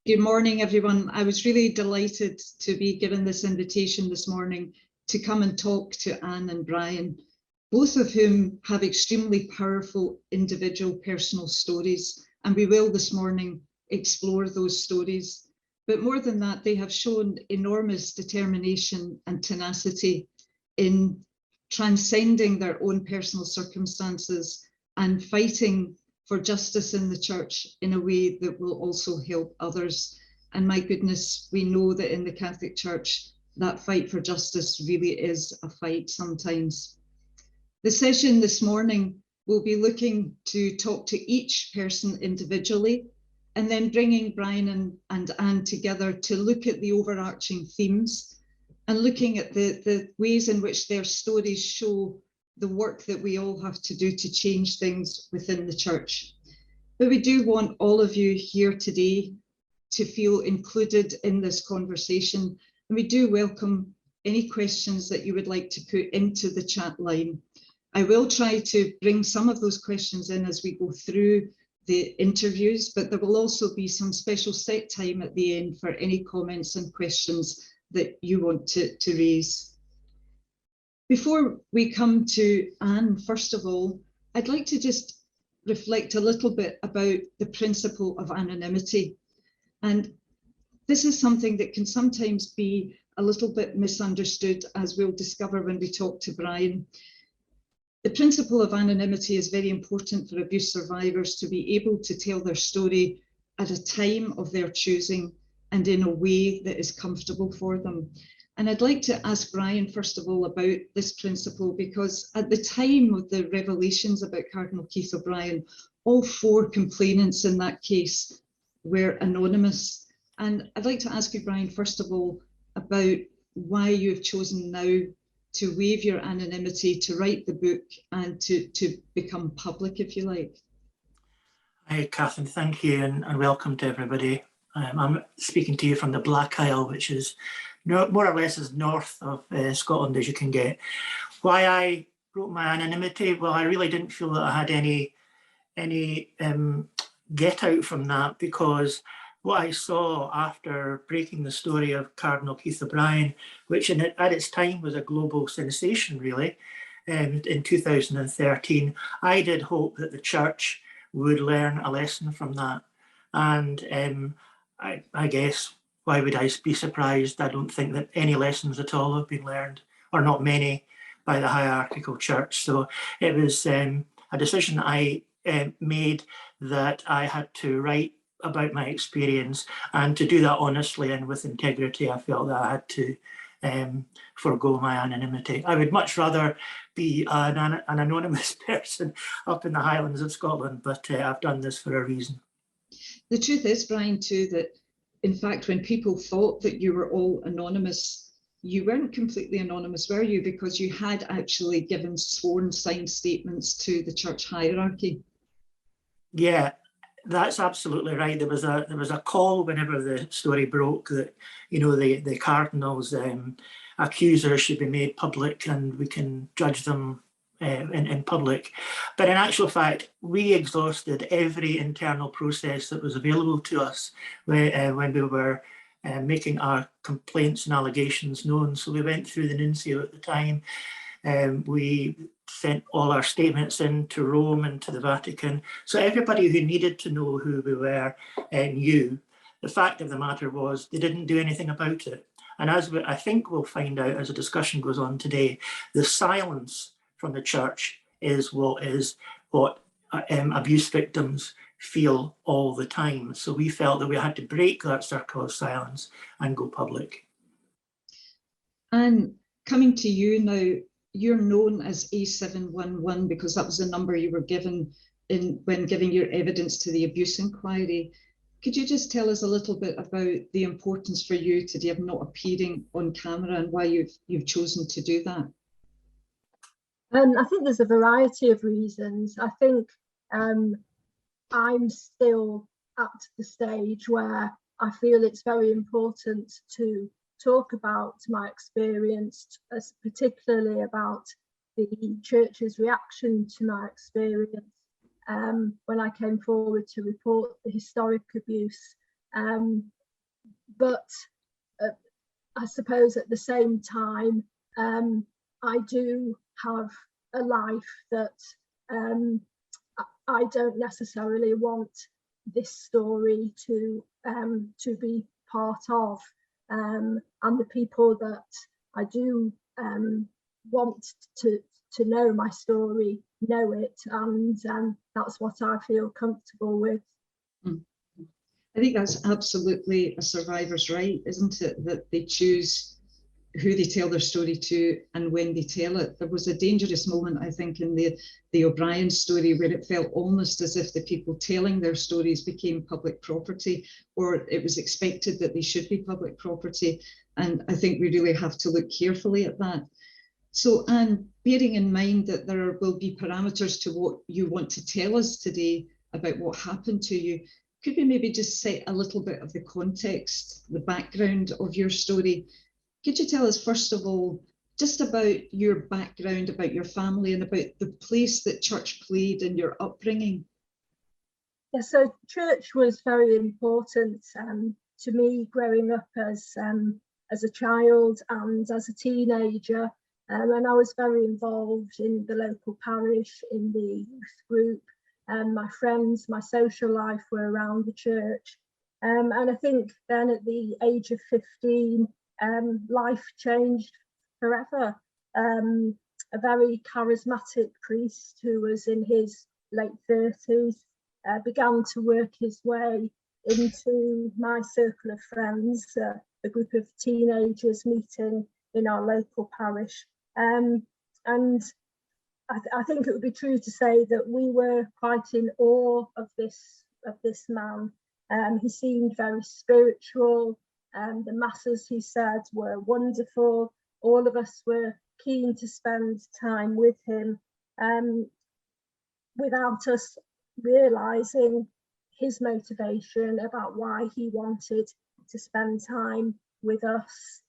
Good morning, everyone. I was really delighted to be given this invitation this morning to come and talk to Anne and Brian, both of whom have extremely powerful individual personal stories, and we will this morning explore those stories. But more than that, they have shown enormous determination and tenacity in transcending their own personal circumstances and fighting for justice in the church in a way that will also help others. And my goodness, we know that in the Catholic Church, that fight for justice really is a fight sometimes. The session this morning will be looking to talk to each person individually, and then bringing Brian and Anne together to look at the overarching themes and looking at the ways in which their stories show the work that we all have to do to change things within the church. But we do want all of you here today to feel included in this conversation. And we do welcome any questions that you would like to put into the chat line. I will try to bring some of those questions in as we go through the interviews, but there will also be some special set time at the end for any comments and questions that you want to raise. Before we come to Anne, first of all, I'd like to just reflect a little bit about the principle of anonymity. And this is something that can sometimes be a little bit misunderstood, as we'll discover when we talk to Brian. The principle of anonymity is very important for abuse survivors to be able to tell their story at a time of their choosing and in a way that is comfortable for them. And I'd like to ask Brian, first of all, about this principle, because at the time of the revelations about Cardinal Keith O'Brien, all 4 complainants in that case were anonymous. And I'd like to ask you, Brian, first of all, about why you've chosen now to waive your anonymity, to write the book, and to become public, if you like. Hi, Catherine, thank you, and welcome to everybody. I'm speaking to you from the Black Isle, which is more or less as north of Scotland as you can get. Why I wrote my anonymity? Well, I really didn't feel that I had any get out from that, because what I saw after breaking the story of Cardinal Keith O'Brien, which at its time was a global sensation really, in 2013, I did hope that the church would learn a lesson from that. And I guess, why would I be surprised? I don't think that any lessons at all have been learned, or not many, by the hierarchical church. So it was a decision that I made, that I had to write about my experience, and to do that honestly and with integrity. I felt that I had to forego my anonymity. I would much rather be an anonymous person up in the Highlands of Scotland, but I've done this for a reason. The truth is, Brian, too, that in fact, when people thought that you were all anonymous, you weren't completely anonymous, were you? Because you had actually given sworn signed statements to the church hierarchy. Yeah, that's absolutely right. There was a call whenever the story broke that, you know, the cardinals' accusers should be made public, and we can judge them in public. But in actual fact, we exhausted every internal process that was available to us when we were making our complaints and allegations known. So we went through the nuncio at the time. We sent all our statements in to Rome and to the Vatican. So everybody who needed to know who we were knew. The fact of the matter was they didn't do anything about it. And as I think we'll find out as the discussion goes on today, the silence from the church is what abuse victims feel all the time. So we felt that we had to break that circle of silence and go public. And coming to you now, you're known as A711 because that was the number you were given when giving your evidence to the abuse inquiry. Could you just tell us a little bit about the importance for you today of not appearing on camera and why you've chosen to do that? I think there's a variety of reasons. I think I'm still at the stage where I feel it's very important to talk about my experience, particularly about the church's reaction to my experience when I came forward to report the historic abuse. but I suppose at the same time, I do have a life that I don't necessarily want this story to be part of, and the people that I do want to know my story know it, and that's what I feel comfortable with. I think that's absolutely a survivor's right, isn't it? That they choose who they tell their story to and when they tell it. There was a dangerous moment, I think, in the O'Brien story where it felt almost as if the people telling their stories became public property, or it was expected that they should be public property. And I think we really have to look carefully at that. So, Anne, bearing in mind that there will be parameters to what you want to tell us today about what happened to you, could we maybe just set a little bit of the context, the background of your story? Could you tell us, first of all, just about your background, about your family, and about the place that church played in your upbringing? Yeah, so church was very important to me growing up as a child and as a teenager. And I was very involved in the local parish, in the youth group. My friends, my social life were around the church. And I think then at the age of 15, life changed forever. A very charismatic priest who was in his late 30s began to work his way into my circle of friends, a group of teenagers meeting in our local parish. And I think it would be true to say that we were quite in awe of this man. He seemed very spiritual. The masses, he said, were wonderful. All of us were keen to spend time with him, without us realising his motivation about why he wanted to spend time with us.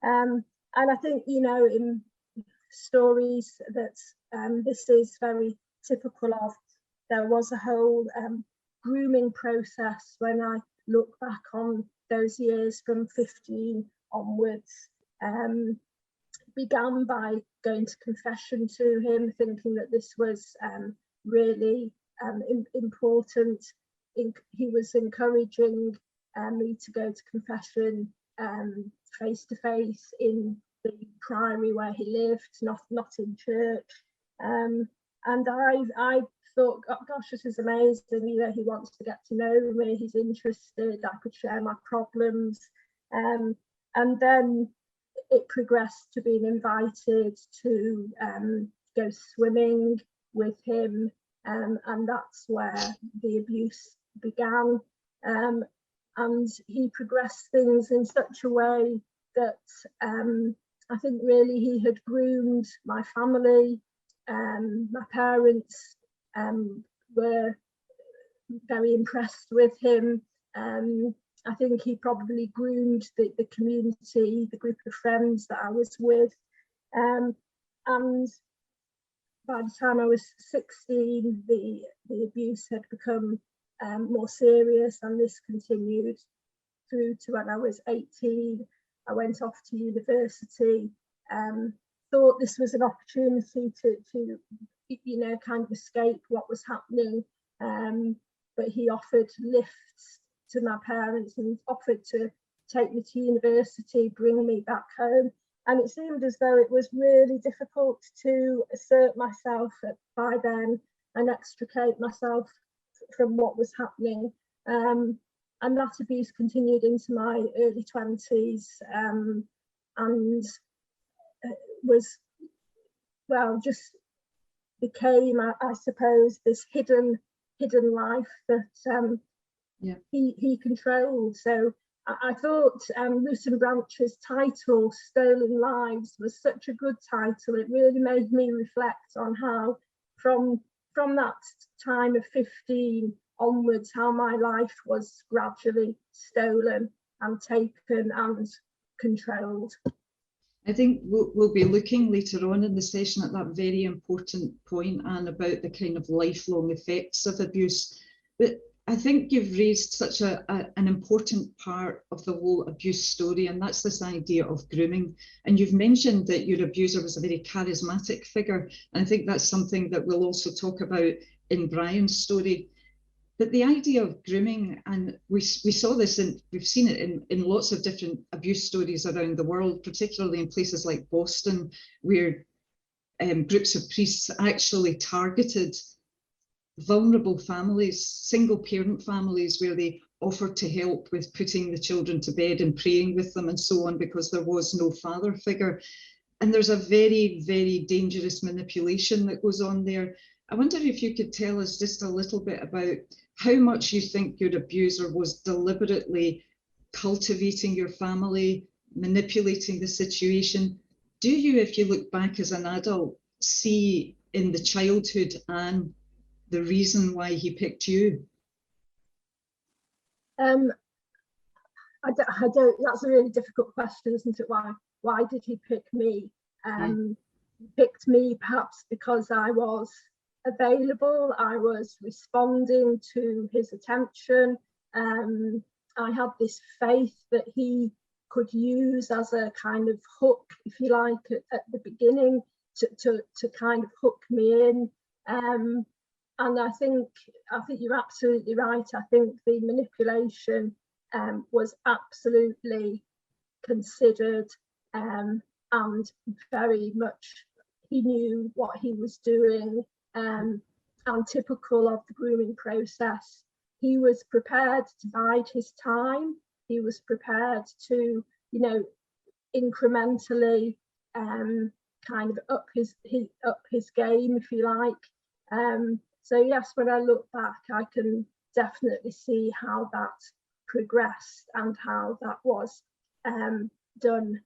And I think, you know, in stories that this is very typical of, there was a whole grooming process when I look back on those years from 15 onwards. Began by going to confession to him, thinking that this was really important. He was encouraging me to go to confession face to face in the priory where he lived, not in church. And I thought, oh, gosh, this is amazing. You know, he wants to get to know me. He's interested. I could share my problems. And then it progressed to being invited to go swimming with him, and that's where the abuse began. And he progressed things in such a way that I think really he had groomed my family. My parents were very impressed with him. I think he probably groomed the community, the group of friends that I was with. And by the time I was 16, the abuse had become more serious, and this continued through to when I was 18. I went off to university, thought this was an opportunity to you know, kind of escape what was happening. But he offered lifts to my parents and offered to take me to university, bring me back home. And it seemed as though it was really difficult to assert myself by then and extricate myself from what was happening. And that abuse continued into my early 20s, and was, well, just became, I suppose, this hidden life that he controlled. So I thought Root and Branch's title, Stolen Lives, was such a good title. It really made me reflect on how from that time of 15 onwards, how my life was gradually stolen and taken and controlled. I think we'll be looking later on in the session at that very important point, Anne, about the kind of lifelong effects of abuse. But I think you've raised such an important part of the whole abuse story, and that's this idea of grooming. And you've mentioned that your abuser was a very charismatic figure. And I think that's something that we'll also talk about in Brian's story. But the idea of grooming, and we saw this, and we've seen it in lots of different abuse stories around the world, particularly in places like Boston, where groups of priests actually targeted vulnerable families, single parent families, where they offered to help with putting the children to bed and praying with them and so on, because there was no father figure. And there's a very, very dangerous manipulation that goes on there. I wonder if you could tell us just a little bit about how much you think your abuser was deliberately cultivating your family, manipulating the situation. Do you, if you look back as an adult, see in the childhood Anne the reason why he picked you? I don't. That's a really difficult question, isn't it? Why did he pick me? He picked me perhaps because I was available. I was responding to his attention. I had this faith that he could use as a kind of hook, if you like, at the beginning to kind of hook me in. And I think you're absolutely right. I think the manipulation was absolutely considered, and very much he knew what he was doing, and typical of the grooming process. He was prepared to bide his time. He was prepared to, incrementally kind of up his game, if you like. So yes, when I look back, I can definitely see how that progressed and how that was done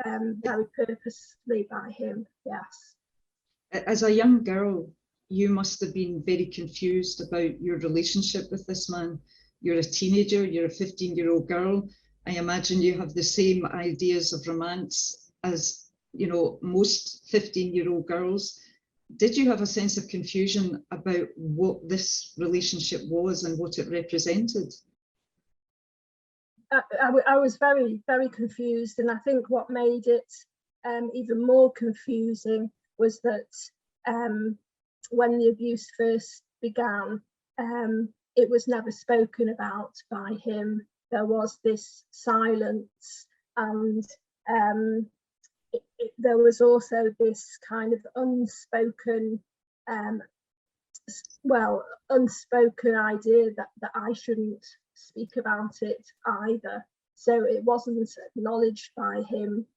very purposely by him. Yes. As a young girl, you must have been very confused about your relationship with this man. You're a teenager, you're a 15-year-old girl. I imagine you have the same ideas of romance as, most 15-year-old girls. Did you have a sense of confusion about what this relationship was and what it represented? I was very, very confused, and I think what made it even more confusing was that when the abuse first began, it was never spoken about by him. There was this silence, and there was also this kind of unspoken idea that I shouldn't speak about it either. So it wasn't acknowledged by him,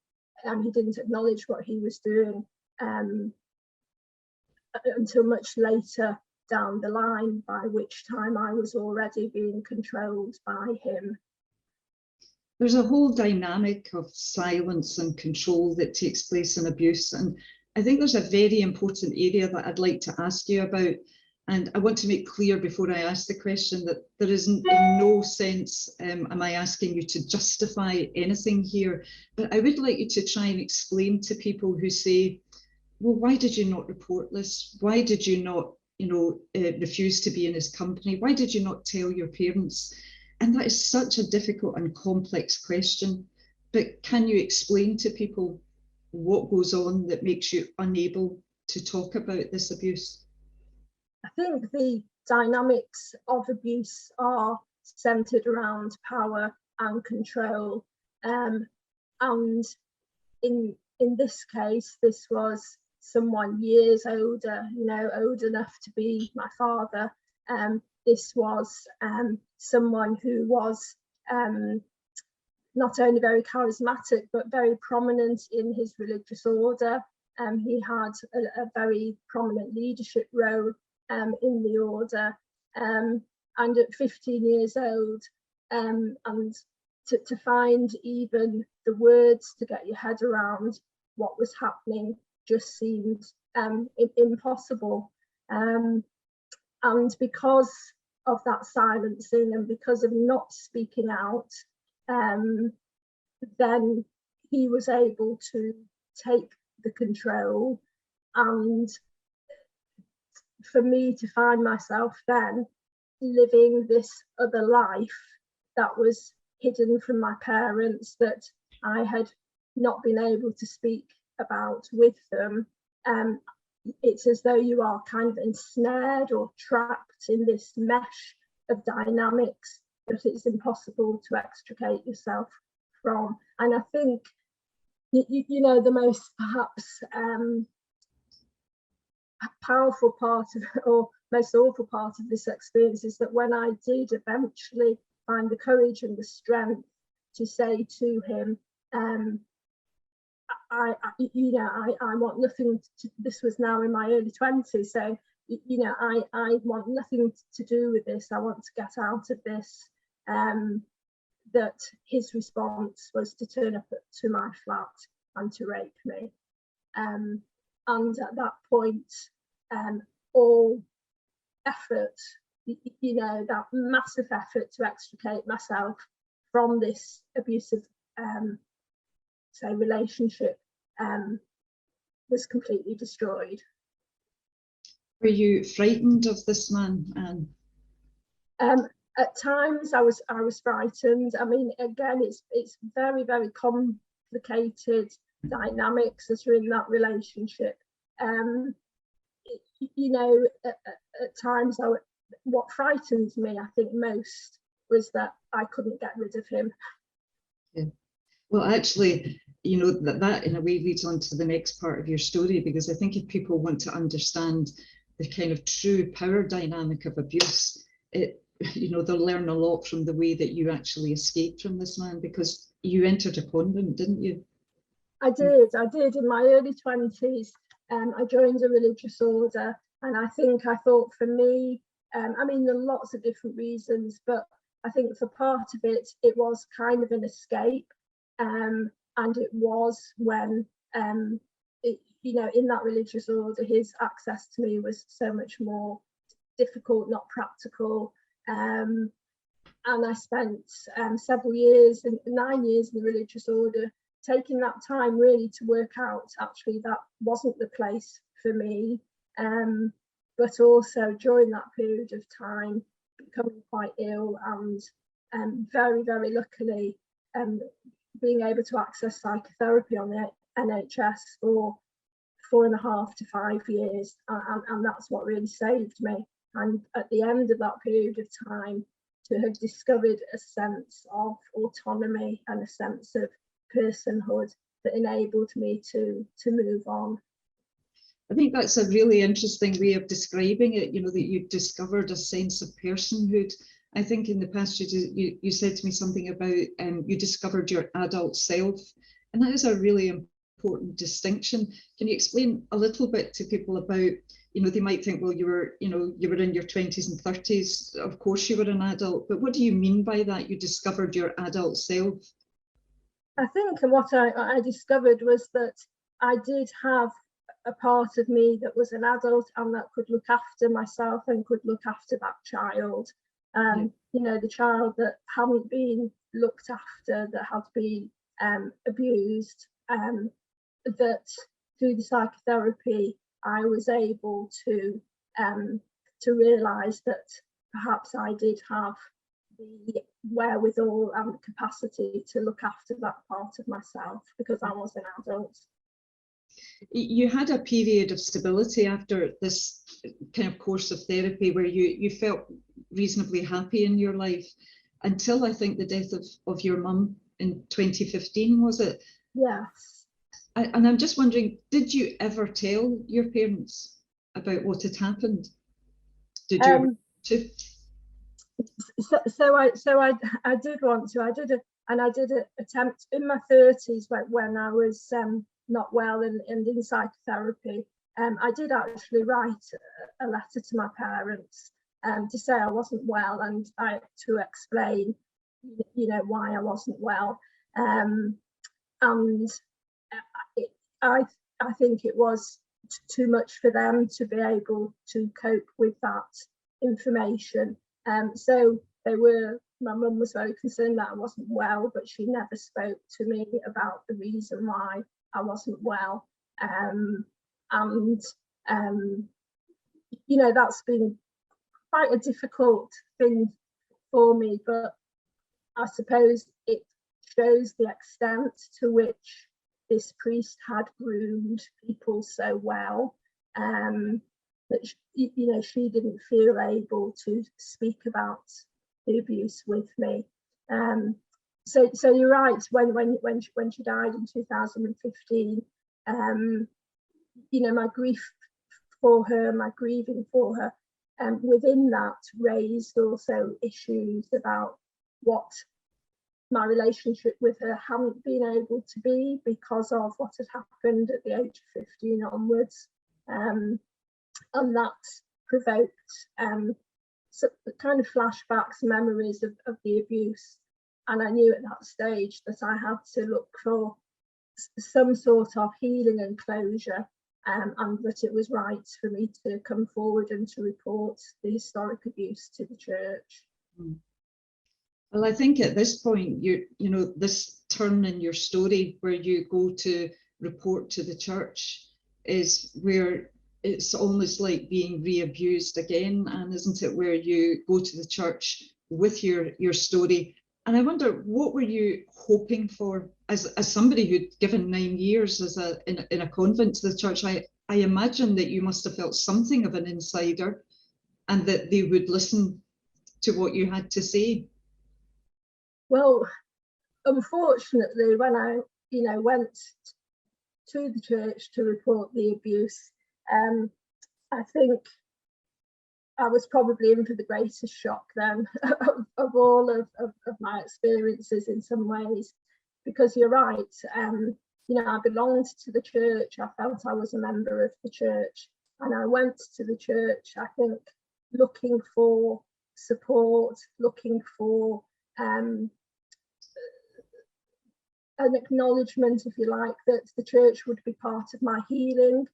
and he didn't acknowledge what he was doing until much later down the line, by which time I was already being controlled by him. There's a whole dynamic of silence and control that takes place in abuse. And I think there's a very important area that I'd like to ask you about. And I want to make clear before I ask the question that there isn't, in no sense am I asking you to justify anything here, but I would like you to try and explain to people who say, well, why did you not report this? Why did you not, refuse to be in his company? Why did you not tell your parents? And that is such a difficult and complex question. But can you explain to people what goes on that makes you unable to talk about this abuse? I think the dynamics of abuse are centered around power and control. And in this case, this was someone years older, old enough to be my father. This was someone who was not only very charismatic, but very prominent in his religious order. He had a very prominent leadership role in the order. And at 15 years old, and to find even the words to get your head around what was happening just seemed impossible. And because of that silencing and because of not speaking out, then he was able to take the control. And for me to find myself then living this other life that was hidden from my parents, that I had not been able to speak about with them. It's as though you are kind of ensnared or trapped in this mesh of dynamics that it's impossible to extricate yourself from. And I think, you know, the most perhaps powerful part of, or most awful part of this experience is that when I did eventually find the courage and the strength to say to him, I want nothing to, this was now in my early 20s, so, you know, I want nothing to do with this, I want to get out of this, that his response was to turn up to my flat and to rape me. And at that point, all effort, you know, that massive effort to extricate myself from this abusive, say, relationship, was completely destroyed. Were you frightened of this man, Anne? At times, I was frightened. I mean, again, it's very, very complicated dynamics that are in that relationship. You know, at times, what frightened me, I think, most was that I couldn't get rid of him. Yeah. Well, actually, you know, that in a way leads on to the next part of your story, because I think if people want to understand the kind of true power dynamic of abuse, you know, they'll learn a lot from the way that you actually escaped from this man, because you entered a convent, didn't you? I did in my early 20s. I joined a religious order, and I thought for me, I mean, there are lots of different reasons, but I think for part of it, it was kind of an escape. And it was when, you know, in that religious order, his access to me was so much more difficult, not practical. And I spent several years, 9 years in the religious order, taking that time really to work out, actually, that wasn't the place for me. But also during that period of time, becoming quite ill, and very, very luckily, being able to access psychotherapy on the NHS for 4.5 to 5 years, and that's what really saved me. And at the end of that period of time, to have discovered a sense of autonomy and a sense of personhood that enabled me to move on. I think that's a really interesting way of describing it, you know, that you discovered a sense of personhood. I think in the past you said to me something about you discovered your adult self, and that is a really important distinction. Can you explain a little bit to people about, you know, they might think, well, you were in your 20s and 30s, of course you were an adult, but what do you mean by that? You discovered your adult self? I think what I discovered was that I did have a part of me that was an adult and that could look after myself and could look after that child. You know, the child that hadn't been looked after, that had been abused, that through the psychotherapy I was able to realise that perhaps I did have the wherewithal and the capacity to look after that part of myself, because I was an adult. You had a period of stability after this kind of course of therapy where you felt reasonably happy in your life, until I think the death of your mum in 2015, was it? Yes. And I'm just wondering, did you ever tell your parents about what had happened? Did you? So I did want to. I did an attempt in my 30s when I was not well and in psychotherapy. I did actually write a letter to my parents to say I wasn't well, and to explain, you know, why I wasn't well. And I think it was too much for them to be able to cope with that information. So my mum was very concerned that I wasn't well, but she never spoke to me about the reason why I wasn't well. You know, that's been quite a difficult thing for me, but I suppose it shows the extent to which this priest had groomed people so well, that she didn't feel able to speak about the abuse with me. So you're right. When she died in 2015, my grief for her, my grieving for her, within that raised also issues about what my relationship with her hadn't been able to be because of what had happened at the age of 15 onwards, and that provoked some kind of flashbacks, memories of the abuse. And I knew at that stage that I had to look for some sort of healing and closure, and that it was right for me to come forward and to report the historic abuse to the church. Well, I think at this point, this turn in your story where you go to report to the church is where it's almost like being re-abused again, and isn't it, where you go to the church with your story. And I wonder, what were you hoping for as somebody who'd given 9 years in a convent to the church? I imagine that you must have felt something of an insider, and that they would listen to what you had to say. Well, unfortunately, when I went to the church to report the abuse, I think I was probably in for the greatest shock then of all of my experiences in some ways, because you're right. I belonged to the church. I felt I was a member of the church, and I went to the church, I think, looking for support, looking for an acknowledgement, if you like, that the church would be part of my healing.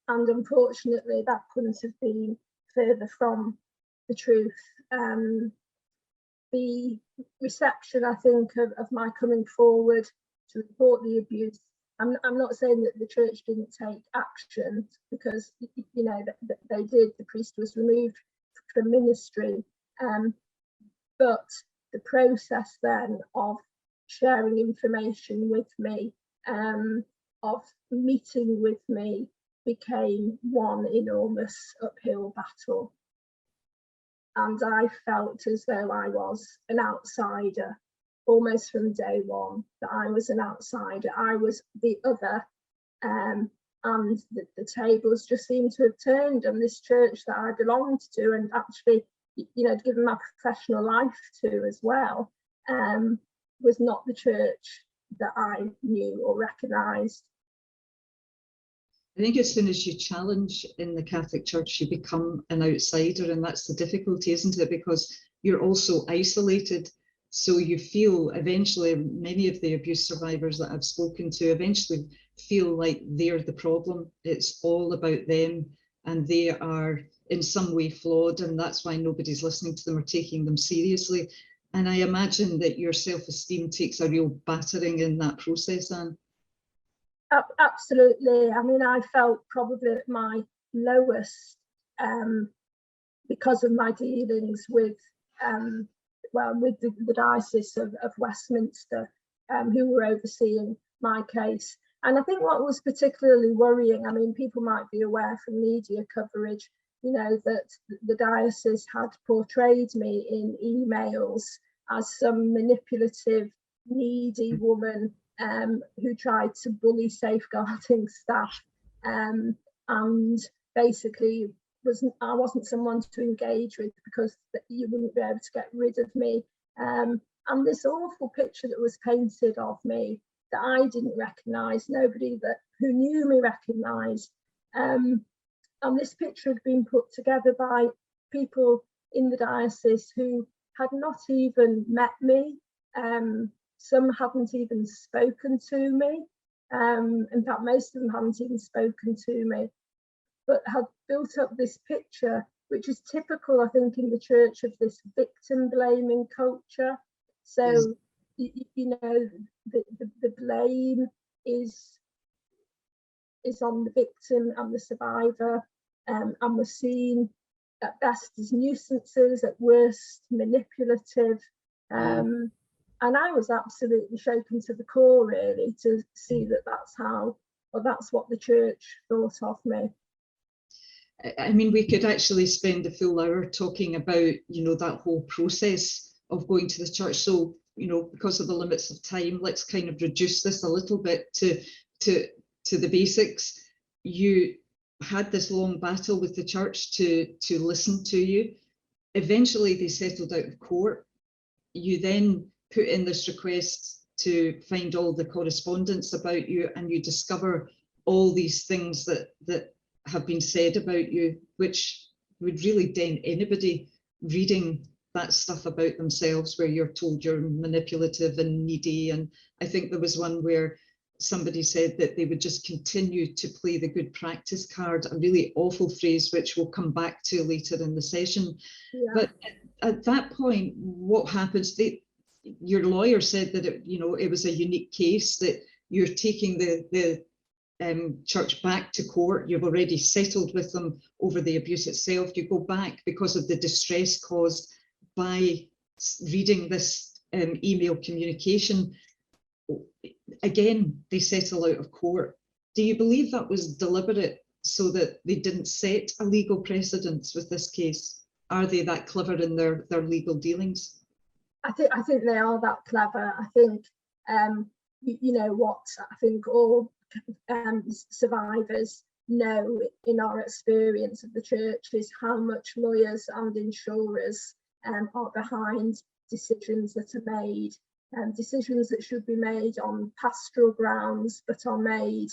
And unfortunately, that couldn't have been further from the truth. The reception, I think, of my coming forward to report the abuse, I'm not saying that the church didn't take action, because they did. The priest was removed from ministry, but the process then of sharing information with me, of meeting with me, became one enormous uphill battle. And I felt as though I was an outsider almost from day one, that I was an outsider. I was the other, and the tables just seemed to have turned on this church that I belonged to, and actually, given my professional life to as well, was not the church that I knew or recognised. I think as soon as you challenge in the Catholic Church, you become an outsider, and that's the difficulty, isn't it? Because you're also isolated. So you feel eventually, many of the abuse survivors that I've spoken to eventually feel like they're the problem. It's all about them, and they are in some way flawed, and that's why nobody's listening to them or taking them seriously. And I imagine that your self-esteem takes a real battering in that process, Anne. Absolutely. I mean, I felt probably at my lowest because of my dealings with the Diocese of Westminster, who were overseeing my case. And I think what was particularly worrying, I mean, people might be aware from media coverage, that the diocese had portrayed me in emails as some manipulative, needy woman who tried to bully safeguarding staff, and basically I wasn't someone to engage with, because you wouldn't be able to get rid of me. And this awful picture that was painted of me that I didn't recognise, nobody who knew me recognised. And this picture had been put together by people in the diocese who had not even met me. Some hadn't even spoken to me. In fact, most of them hadn't even spoken to me, but had built up this picture, which is typical, I think, in the church, of this victim blaming culture. So, the blame is on the victim and the survivor, and we're seen at best as nuisances, at worst manipulative. And I was absolutely shaken to the core, really, to see that that's what the church thought of me. I mean, we could actually spend a full hour talking about, that whole process of going to the church. So, because of the limits of time, let's kind of reduce this a little bit to the basics. You had this long battle with the church to listen to you. Eventually, they settled out of court. You then put in this request to find all the correspondence about you, and you discover all these things that have been said about you, which would really dent anybody reading that stuff about themselves, where you're told you're manipulative and needy. And I think there was one where somebody said that they would just continue to play the good practice card, a really awful phrase, which we'll come back to later in the session. Yeah. But at that point, what happens? Your lawyer said that it was a unique case, that you're taking the church back to court. You've already settled with them over the abuse itself. You go back because of the distress caused by reading this email communication. Again, they settle out of court. Do you believe that was deliberate so that they didn't set a legal precedence with this case? Are they that clever in their legal dealings? I think they are that clever. I think what I think all survivors know in our experience of the church is how much lawyers and insurers are behind decisions that are made, decisions that should be made on pastoral grounds, but are made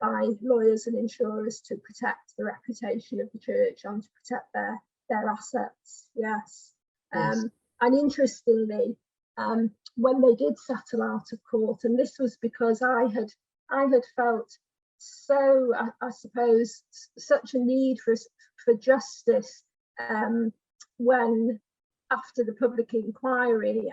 by lawyers and insurers to protect the reputation of the church and to protect their assets. Yes. And interestingly, when they did settle out of court, and this was because I had felt so, I suppose, such a need for justice when, after the public inquiry,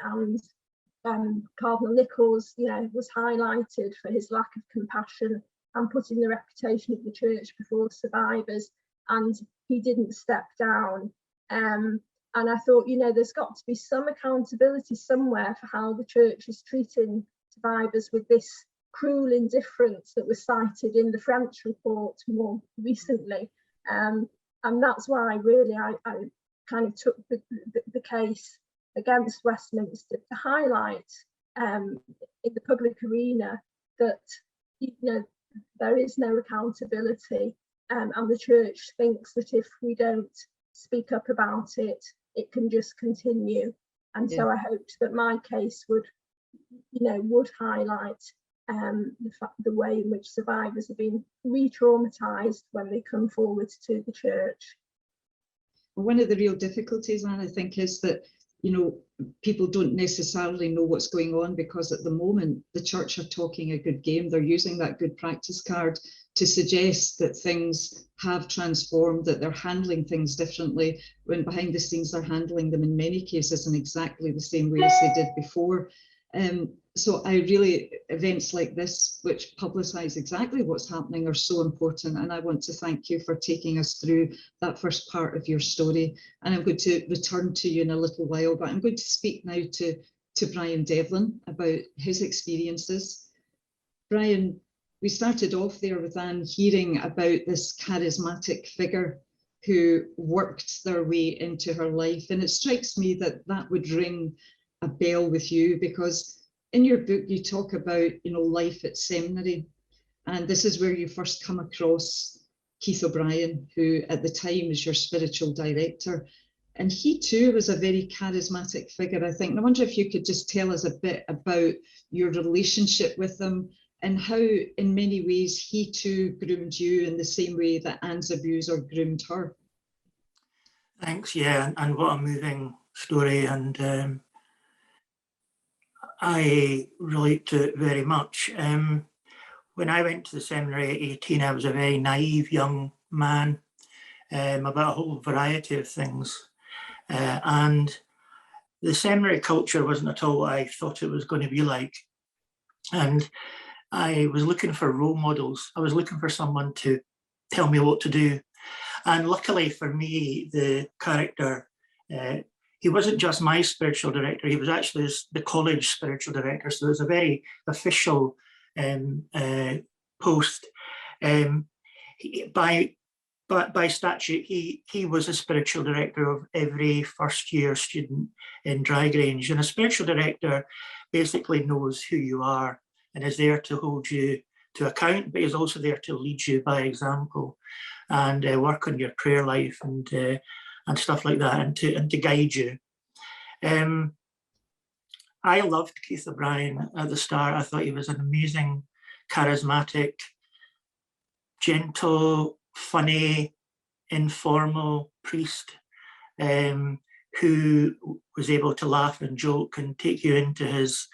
and Cardinal Nichols, was highlighted for his lack of compassion and putting the reputation of the church before survivors, and he didn't step down. And I thought, there's got to be some accountability somewhere for how the church is treating survivors with this cruel indifference that was cited in the French report more recently. And that's why really I kind of took the case against Westminster to highlight in the public arena that there is no accountability, and the church thinks that if we don't speak up about it, it can just continue. And so I hoped that my case would highlight the way in which survivors have been re-traumatized when they come forward to the church. One of the real difficulties, Anne, I think, is that people don't necessarily know what's going on, because at the moment the church are talking a good game. They're using that good practice card to suggest that things have transformed, that they're handling things differently, when behind the scenes they're handling them in many cases in exactly the same way as they did before. So events like this, which publicise exactly what's happening, are so important. And I want to thank you for taking us through that first part of your story. And I'm going to return to you in a little while, but I'm going to speak now to Brian Devlin about his experiences. Brian, we started off there with Anne hearing about this charismatic figure who worked their way into her life. And it strikes me that would ring a bell with you, because in your book you talk about life at seminary, and this is where you first come across Keith O'Brien, who at the time is your spiritual director, and he too was a very charismatic figure, I think. And I wonder if you could just tell us a bit about your relationship with him, and how in many ways he too groomed you in the same way that Anne's abuser groomed her. Thanks, yeah, and what a moving story, and I relate to it very much. When I went to the seminary at 18, I was a very naive young man about a whole variety of things. And the seminary culture wasn't at all what I thought it was going to be like. And I was looking for role models. I was looking for someone to tell me what to do. And luckily for me, the character, he wasn't just my spiritual director, he was actually the college spiritual director. So it was a very official post. By statute, he was a spiritual director of every first year student in Drygrange. And a spiritual director basically knows who you are and is there to hold you to account, but is also there to lead you by example and work on your prayer life and stuff like that, and to guide you. I loved Keith O'Brien at the start. I thought he was an amazing, charismatic, gentle, funny, informal priest who was able to laugh and joke and take you into his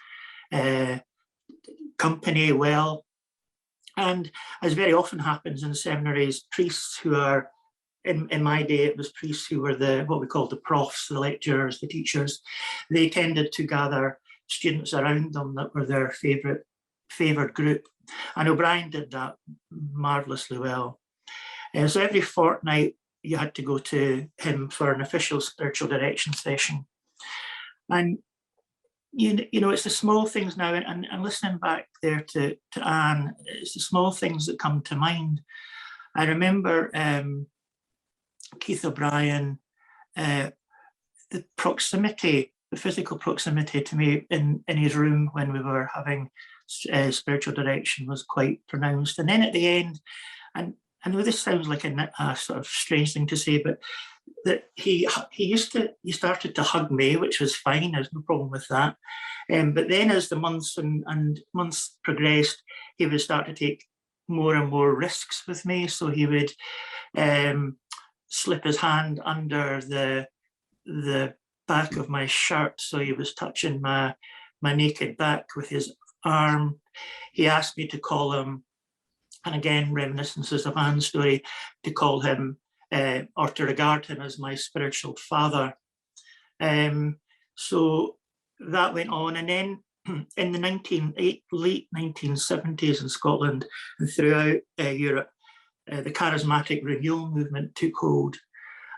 company well. And as very often happens in seminaries, priests who are, in my day, it was priests who were what we called the profs, the lecturers, the teachers. They tended to gather students around them that were their favoured group. And O'Brien did that marvellously well. So every fortnight, you had to go to him for an official spiritual direction session. And you know, it's the small things now, and listening back there to Anne, it's the small things that come to mind. I remember Keith O'Brien, the proximity, the physical proximity to me in his room when we were having spiritual direction was quite pronounced. And then at the end, and I know this sounds like a sort of strange thing to say, but that he started to hug me, which was fine. There's no problem with that. But then as the months and months progressed, he would start to take more and more risks with me. So he would slip his hand under the back of my shirt, so he was touching my naked back with his arm. He asked me to call him, and again, reminiscences of Anne's story, to call him or to regard him as my spiritual father. So that went on. And then in the late 1970s in Scotland and throughout Europe, the Charismatic Renewal movement took hold.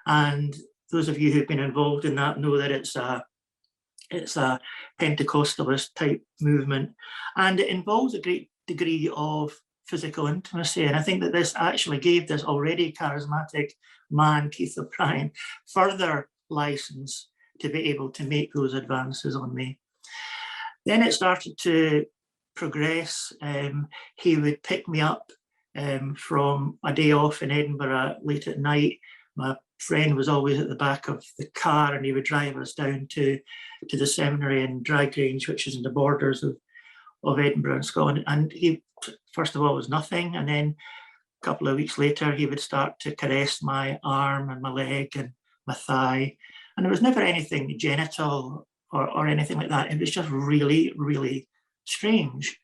And those of you who've been involved in that know that it's a Pentecostalist type movement. And it involves a great degree of physical intimacy. And I think that this actually gave this already charismatic man, Keith O'Brien, further license to be able to make those advances on me. Then it started to progress. He would pick me up from a day off in Edinburgh late at night. My friend was always at the back of the car, and he would drive us down to the seminary in Drygrange, which is in the borders of Edinburgh and Scotland. And he, first of all, was nothing. And then a couple of weeks later, he would start to caress my arm and my leg and my thigh. And there was never anything genital or anything like that. It was just really, really strange.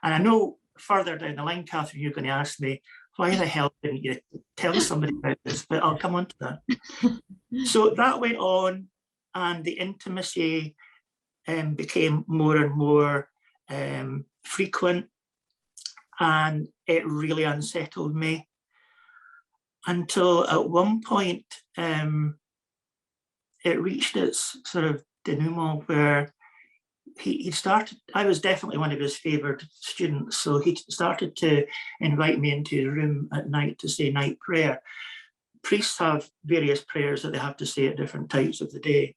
And I know further down the line, Catherine, you're going to ask me, why the hell didn't you tell somebody about this? But I'll come on to that. So that went on, and the intimacy became more and more frequent, and it really unsettled me until at one point it reached its sort of denouement where he started, I was definitely one of his favoured students, so he started to invite me into his room at night to say night prayer. Priests have various prayers that they have to say at different times of the day.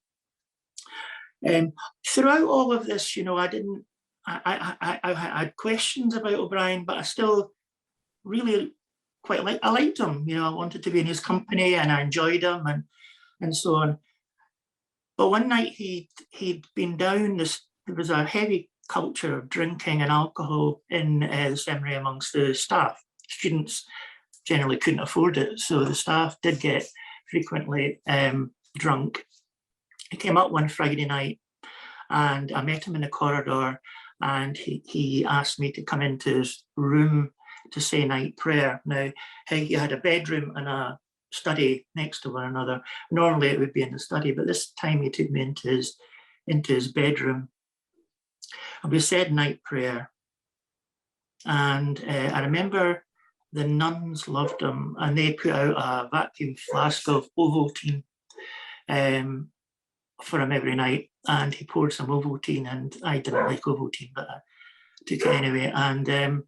Throughout all of this, you know, I had questions about O'Brien, but I still really I liked him. You know, I wanted to be in his company and I enjoyed him and so on. But one night he'd been down there was a heavy culture of drinking and alcohol in the seminary amongst the staff. Students generally couldn't afford it, so the staff did get frequently drunk. He came up one Friday night and I met him in the corridor, and he asked me to come into his room to say night prayer. Now, he had a bedroom and a study next to one another. Normally it would be in the study, but this time he took me into his bedroom. And we said night prayer. And I remember the nuns loved him, and they put out a vacuum flask of Ovaltine for him every night, and he poured some Ovaltine, and I didn't like Ovaltine, but I took it anyway. And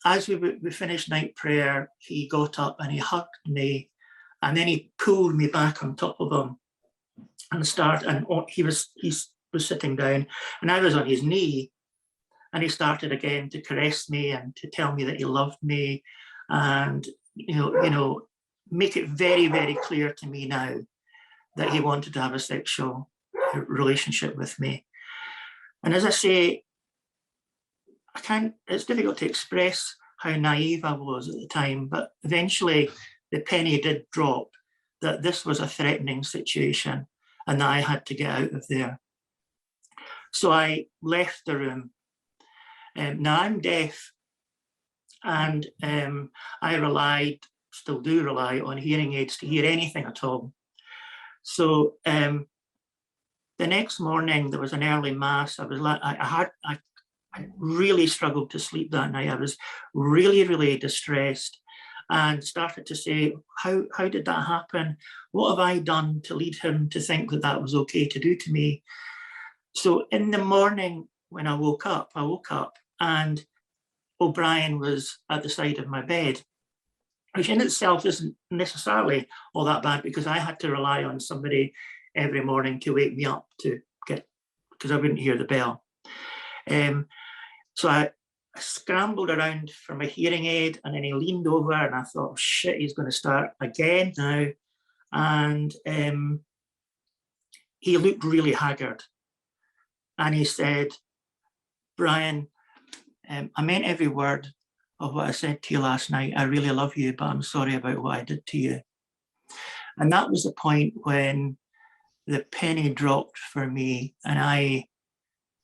as we finished night prayer, he got up and he hugged me, and then he pulled me back on top of him and he was sitting down, and I was on his knee, and he started again to caress me and to tell me that he loved me, and make it very, very clear to me now that he wanted to have a sexual relationship with me. And as I say, it's difficult to express how naive I was at the time, but eventually the penny did drop that this was a threatening situation and that I had to get out of there. So I left the room. Now I'm deaf, and I still do rely on hearing aids to hear anything at all. So the next morning there was an early mass. I really struggled to sleep that night. I was really, really distressed, and started to say, how did that happen? What have I done to lead him to think that that was okay to do to me? So in the morning when I woke up and O'Brien was at the side of my bed, which in itself isn't necessarily all that bad, because I had to rely on somebody every morning to wake me up because I wouldn't hear the bell. So I scrambled around for my hearing aid, and then he leaned over, and I thought, oh, shit, he's going to start again now. And he looked really haggard. And he said, Brian, I meant every word of what I said to you last night. I really love you, but I'm sorry about what I did to you. And that was the point when the penny dropped for me, and I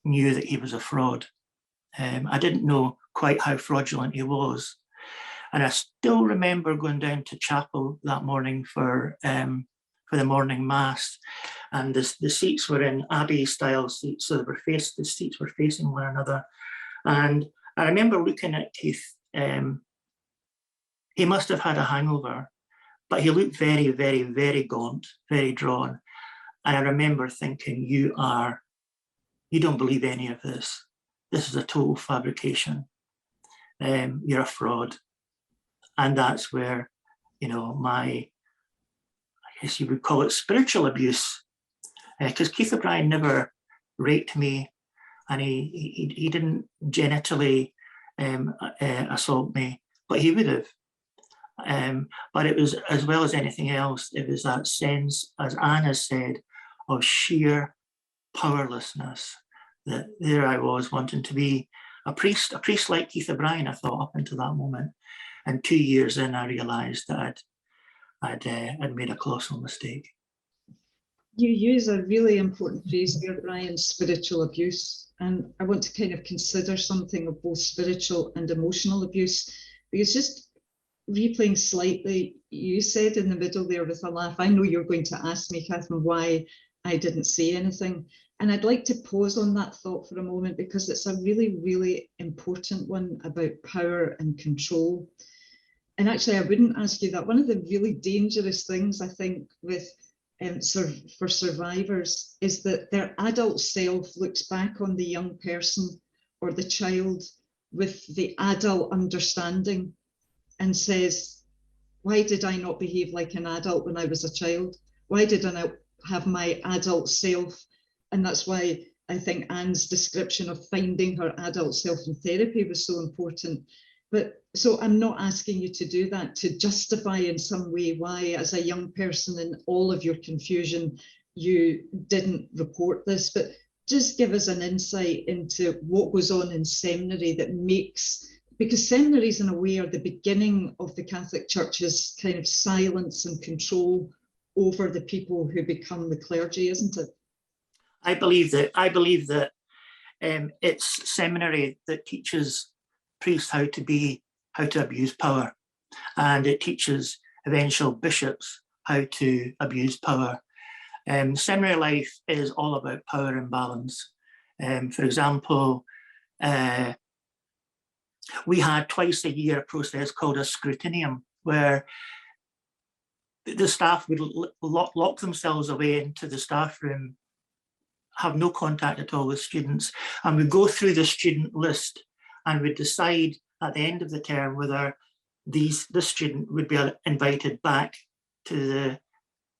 knew that he was a fraud. I didn't know quite how fraudulent he was. And I still remember going down to chapel that morning for the morning mass. And the seats were in Abbey-style seats, so the seats were facing one another. And I remember looking at Keith. He must have had a hangover, but he looked very, very, very gaunt, very drawn. And I remember thinking, you don't believe any of this. This is a total fabrication. You're a fraud. And that's where, I guess you would call it spiritual abuse, because Keith O'Brien never raped me, and he didn't genitally assault me, but he would have. But it was, as well as anything else, it was that sense, as Anne has said, of sheer powerlessness, that there I was wanting to be a priest like Keith O'Brien, I thought, up until that moment. And 2 years in, I realised that I'd made a colossal mistake. You use a really important phrase there, Brian, spiritual abuse. And I want to kind of consider something of both spiritual and emotional abuse, because just replaying slightly, you said in the middle there with a laugh, I know you're going to ask me, Catherine, why I didn't say anything. And I'd like to pause on that thought for a moment, because it's a really, really important one about power and control. And actually, I wouldn't ask you that. One of the really dangerous things, I think, with for survivors is that their adult self looks back on the young person or the child with the adult understanding and says, why did I not behave like an adult when I was a child? Why did I not have my adult self? And that's why I think Anne's description of finding her adult self in therapy was so important. But so I'm not asking you to do that to justify in some way why, as a young person in all of your confusion, you didn't report this, but just give us an insight into what goes on in seminary that makes, because seminaries in a way are the beginning of the Catholic Church's kind of silence and control over the people who become the clergy, isn't it? I believe that it's seminary that teaches priests how to abuse power, and it teaches eventual bishops how to abuse power. Seminary life is all about power imbalance. For example, we had twice a year a process called a scrutinium, where the staff would lock themselves away into the staff room, have no contact at all with students, and we go through the student list and we decide at the end of the term whether this student would be invited back to the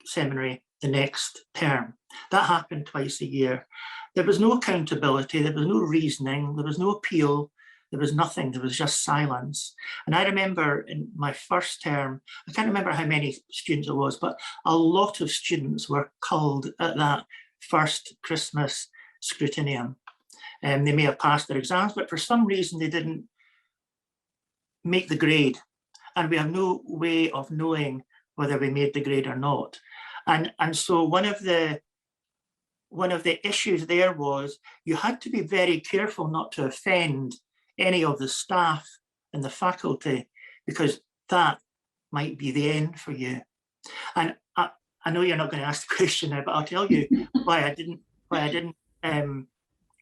seminary the next term. That happened twice a year. There was no accountability, there was no reasoning, there was no appeal, there was nothing, there was just silence. And I remember in my first term, I can't remember how many students it was, but a lot of students were culled at that first Christmas scrutinium. And they may have passed their exams, but for some reason they didn't make the grade. And we have no way of knowing whether we made the grade or not. And so one of the issues there was you had to be very careful not to offend any of the staff and the faculty, because that might be the end for you. And I know you're not going to ask the question now, but I'll tell you why I didn't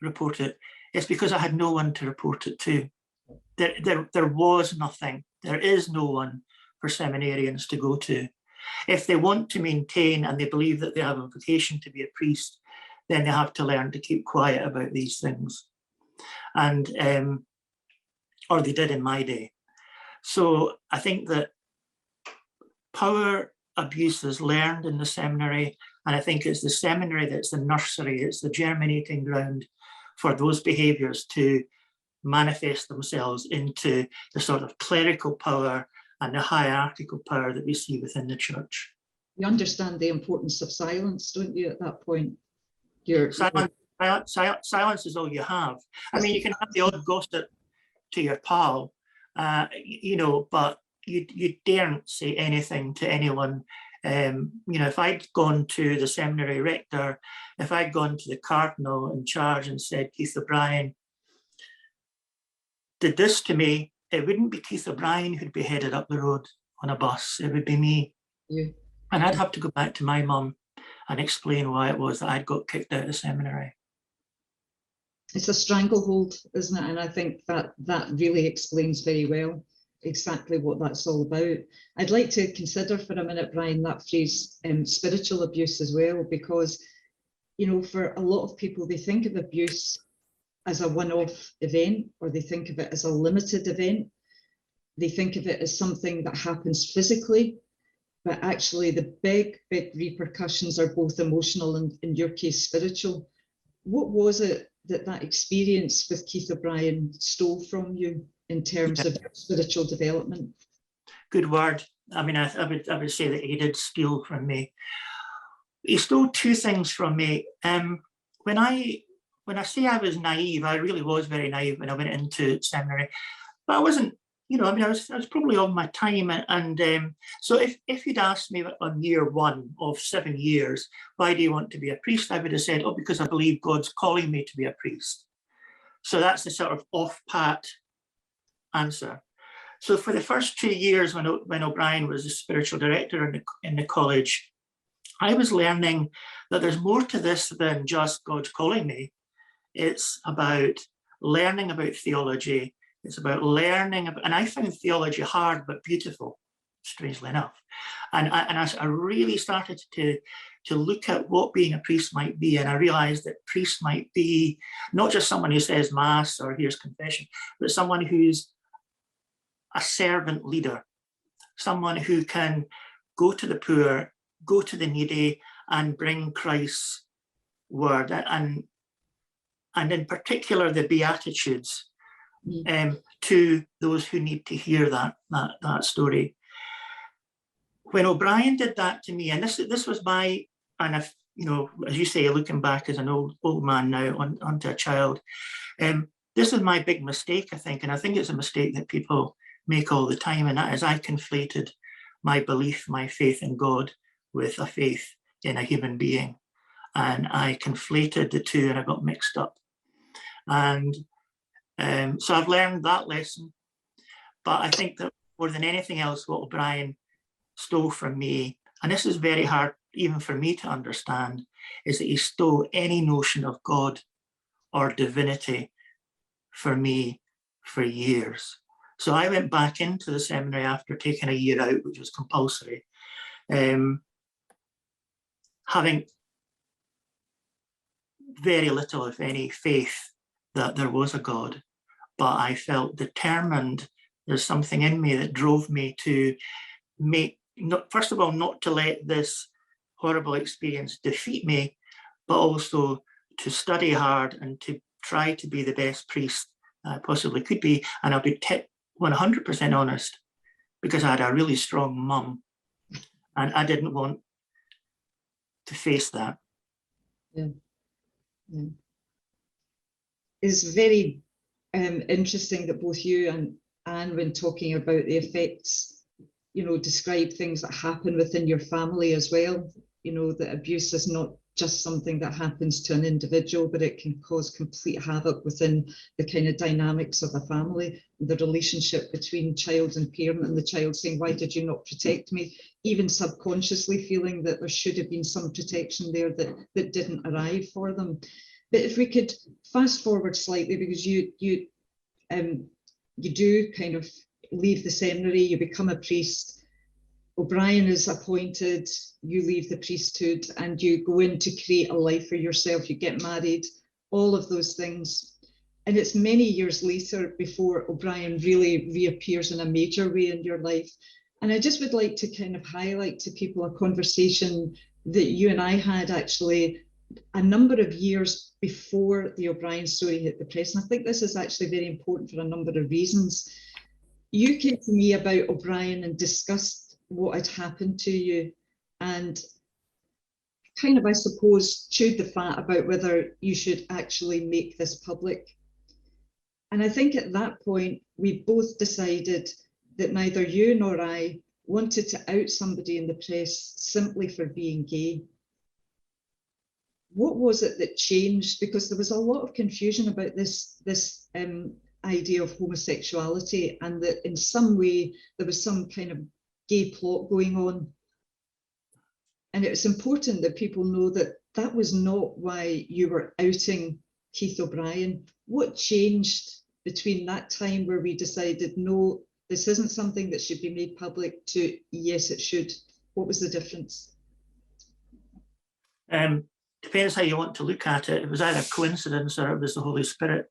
report it. It's because I had no one to report it to. There was nothing. There is no one for seminarians to go to. If they want to maintain and they believe that they have a vocation to be a priest, then they have to learn to keep quiet about these things. And or they did in my day. So I think that power abuse is learned in the seminary, and I think it's the seminary that's the nursery, it's the germinating ground for those behaviours to manifest themselves into the sort of clerical power and the hierarchical power that we see within the church. You understand the importance of silence, don't you, at that point? Silence is all you have. I mean, you can have the odd gossip to your pal, but you daren't say anything to anyone. If I'd gone to the seminary rector, if I'd gone to the cardinal in charge and said, Keith O'Brien did this to me, it wouldn't be Keith O'Brien who'd be headed up the road on a bus, it would be me. Yeah. And I'd have to go back to my mum and explain why it was that I'd got kicked out of seminary. It's a stranglehold, isn't it? And I think that really explains very well exactly what that's all about. I'd like to consider for a minute, Brian, that phrase spiritual abuse as well, because, for a lot of people, they think of abuse as a one-off event, or they think of it as a limited event. They think of it as something that happens physically, but actually the big repercussions are both emotional and, in your case, spiritual. What was it that experience with Keith O'Brien stole from you in terms of spiritual development? Good word. I mean, I would say that he did steal from me. He stole two things from me. When I say I was naive, I really was very naive when I went into seminary, but I wasn't. I was probably on my time, and so if you'd asked me on year one of 7 years, why do you want to be a priest? I would have said, because I believe God's calling me to be a priest. So that's the sort of off-pat answer. So for the first 2 years, when O'Brien was the spiritual director in the college, I was learning that there's more to this than just God's calling me. It's about learning about theology. It's about learning about, and I found theology hard but beautiful, strangely enough. And I really started to look at what being a priest might be, and I realized that priest might be not just someone who says mass or hears confession, but someone who's a servant leader, someone who can go to the poor, go to the needy, and bring Christ's word, and in particular the Beatitudes, to those who need to hear that story. When O'Brien did that to me, and this was my, and if, as you say, looking back as an old man now onto a child, this is my big mistake, I think, and I think it's a mistake that people make all the time, and that is I conflated my belief, my faith in God with a faith in a human being, and I conflated the two, and I got mixed up. And so I've learned that lesson, but I think that more than anything else, what O'Brien stole from me, and this is very hard even for me to understand, is that he stole any notion of God or divinity for me for years. So I went back into the seminary after taking a year out, which was compulsory, having very little, if any, faith that there was a God. But I felt determined. There's something in me that drove me to first of all, not to let this horrible experience defeat me, but also to study hard and to try to be the best priest I possibly could be. And I'll be 100% honest, because I had a really strong mum and I didn't want to face that. Yeah. Yeah. It's very interesting that both you and Anne, when talking about the effects, describe things that happen within your family as well. That abuse is not just something that happens to an individual, but it can cause complete havoc within the kind of dynamics of a family, the relationship between child and parent, and the child saying, why did you not protect me? Even subconsciously feeling that there should have been some protection there that didn't arrive for them. But if we could fast forward slightly, because you do kind of leave the seminary, you become a priest. O'Brien is appointed, you leave the priesthood, and you go in to create a life for yourself. You get married, all of those things. And it's many years later before O'Brien really reappears in a major way in your life. And I just would like to kind of highlight to people a conversation that you and I had actually a number of years before the O'Brien story hit the press. And I think this is actually very important for a number of reasons. You came to me about O'Brien and discussed what had happened to you, and kind of, I suppose, chewed the fat about whether you should actually make this public. And I think at that point, we both decided that neither you nor I wanted to out somebody in the press simply for being gay. What was it that changed? Because there was a lot of confusion about this idea of homosexuality, and that in some way there was some kind of gay plot going on. And it's important that people know that that was not why you were outing Keith O'Brien. What changed between that time where we decided, no, this isn't something that should be made public, to yes, it should? What was the difference? Depends how you want to look at it. It was either coincidence or it was the Holy Spirit,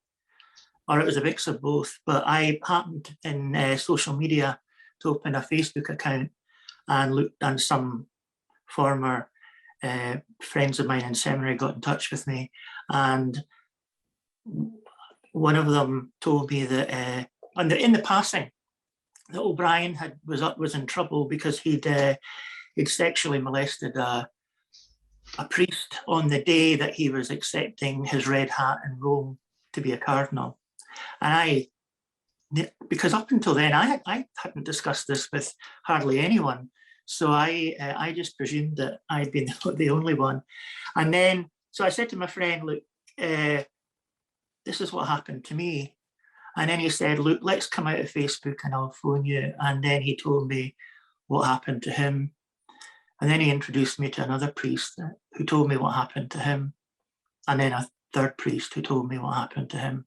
or it was a mix of both. But I happened in social media to open a Facebook account and some former friends of mine in seminary got in touch with me, and one of them told me that in the passing that O'Brien was in trouble because he'd sexually molested a priest on the day that he was accepting his red hat in Rome to be a cardinal. And because up until then I hadn't discussed this with hardly anyone, so I just presumed that I'd been the only one. And then so I said to my friend, look, this is what happened to me. And then he said, look, let's come out of Facebook and I'll phone you. And then he told me what happened to him. And then he introduced me to another priest who told me what happened to him. And then a third priest who told me what happened to him.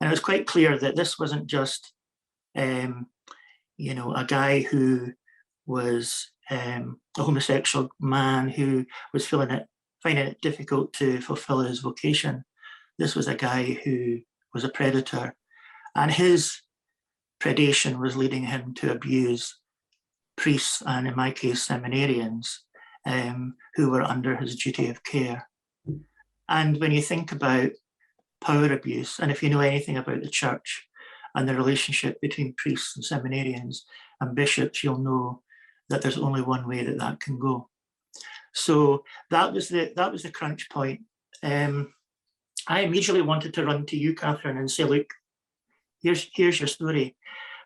And it was quite clear that this wasn't just, a guy who was a homosexual man who was finding it difficult to fulfill his vocation. This was a guy who was a predator, and his predation was leading him to abuse priests, and in my case, seminarians, who were under his duty of care. And when you think about power abuse, and if you know anything about the church and the relationship between priests and seminarians and bishops, you'll know that there's only one way that can go. So that was the crunch point. I immediately wanted to run to you, Catherine, and say, look, here's your story.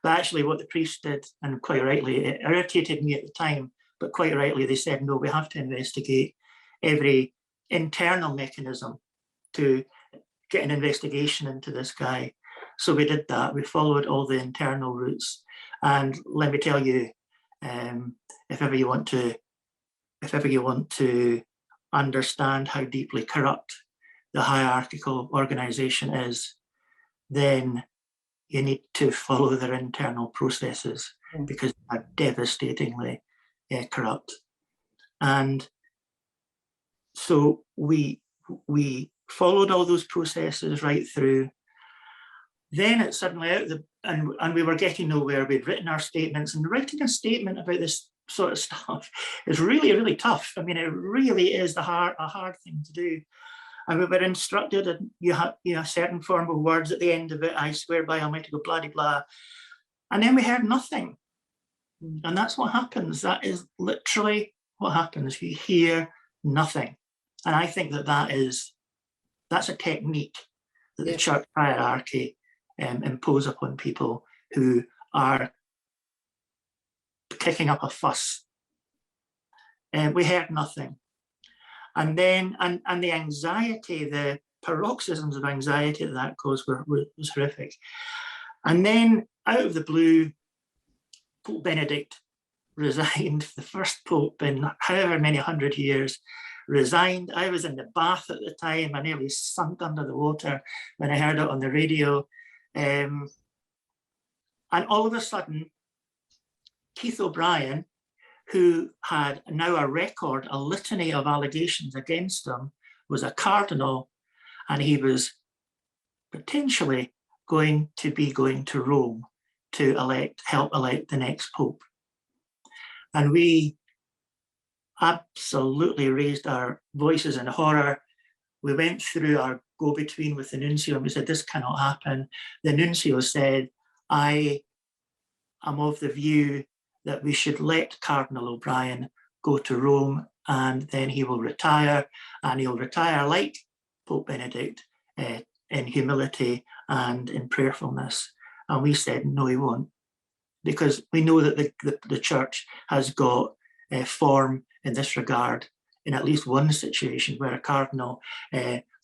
But actually what the priest did, and quite rightly, it irritated me at the time, but quite rightly they said, no, we have to investigate every internal mechanism to get an investigation into this guy. So we did that. We followed all the internal routes. And let me tell you, if ever you want to understand how deeply corrupt the hierarchical organization is, then you need to follow their internal processes because they're devastatingly corrupt. And so we followed all those processes right through. Then it suddenly and we were getting nowhere. We'd written our statements, and writing a statement about this sort of stuff is really, really tough. I mean, it really is a hard thing to do. And we were instructed, and you have a certain form of words at the end of it. I swear by Almighty God, blah, blah, blah. And then we heard nothing. And that's what happens. That is literally what happens. You hear nothing. And I think that's a technique that the church hierarchy impose upon people who are kicking up a fuss. We heard nothing. And then, and the anxiety, the paroxysms of anxiety that caused was horrific. And then out of the blue, Pope Benedict resigned, the first Pope in however many 100 years, resigned. I was in the bath at the time. I nearly sunk under the water when I heard it on the radio. And all of a sudden, Keith O'Brien, who had now a record, a litany of allegations against him, was a cardinal, and he was potentially going to Rome to help elect the next Pope. And we absolutely raised our voices in horror. We went through our go-between with the nuncio and we said, this cannot happen. The nuncio said, I am of the view that we should let Cardinal O'Brien go to Rome, and then he will retire, and he'll retire like Pope Benedict in humility and in prayerfulness. And we said, no, he won't, because we know that the church has got form in this regard in at least one situation where a cardinal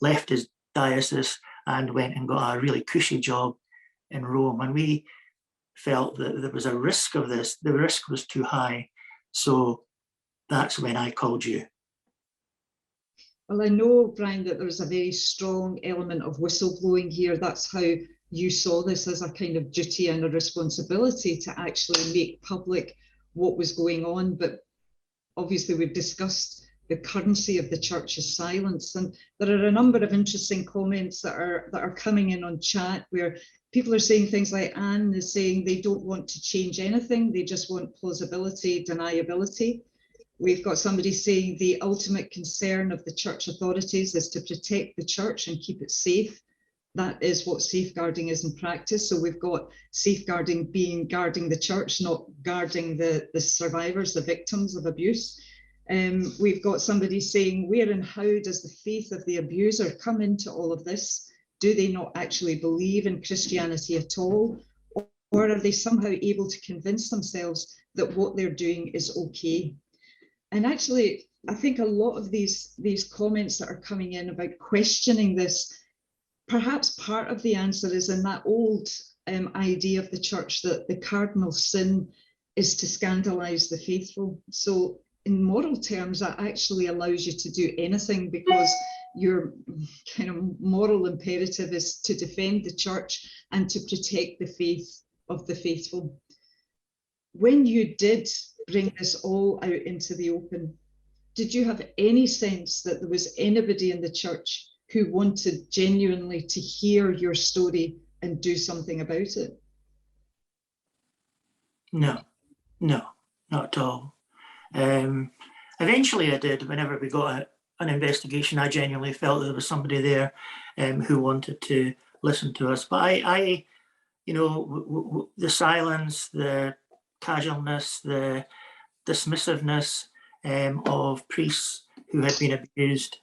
left his diocese and went and got a really cushy job in Rome. And we felt that there was a risk of this. The risk was too high. So that's when I called you. Well, I know, Brian, that there's a very strong element of whistleblowing here. That's how you saw this, as a kind of duty and a responsibility to actually make public what was going on. But obviously we've discussed the currency of the church's silence, and there are a number of interesting comments that are coming in on chat where people are saying things like Anne is saying they don't want to change anything, they just want plausibility, deniability. We've got somebody saying the ultimate concern of the church authorities is to protect the church and keep it safe. That is what safeguarding is in practice. So we've got safeguarding being guarding the church, not guarding the survivors, the victims of abuse. We've got somebody saying, where and how does the faith of the abuser come into all of this? Do they not actually believe in Christianity at all? Or are they somehow able to convince themselves that what they're doing is okay? And actually, I think a lot of these comments that are coming in about questioning this, perhaps part of the answer is in that old idea of the church that the cardinal sin is to scandalize the faithful. So in moral terms, that actually allows you to do anything because your kind of moral imperative is to defend the church and to protect the faith of the faithful. When you did bring this all out into the open, did you have any sense that there was anybody in the church who wanted genuinely to hear your story and do something about it? No, not at all. Eventually I did. Whenever we got an investigation, I genuinely felt that there was somebody there who wanted to listen to us. But I the silence, the casualness, the dismissiveness of priests who had been abused,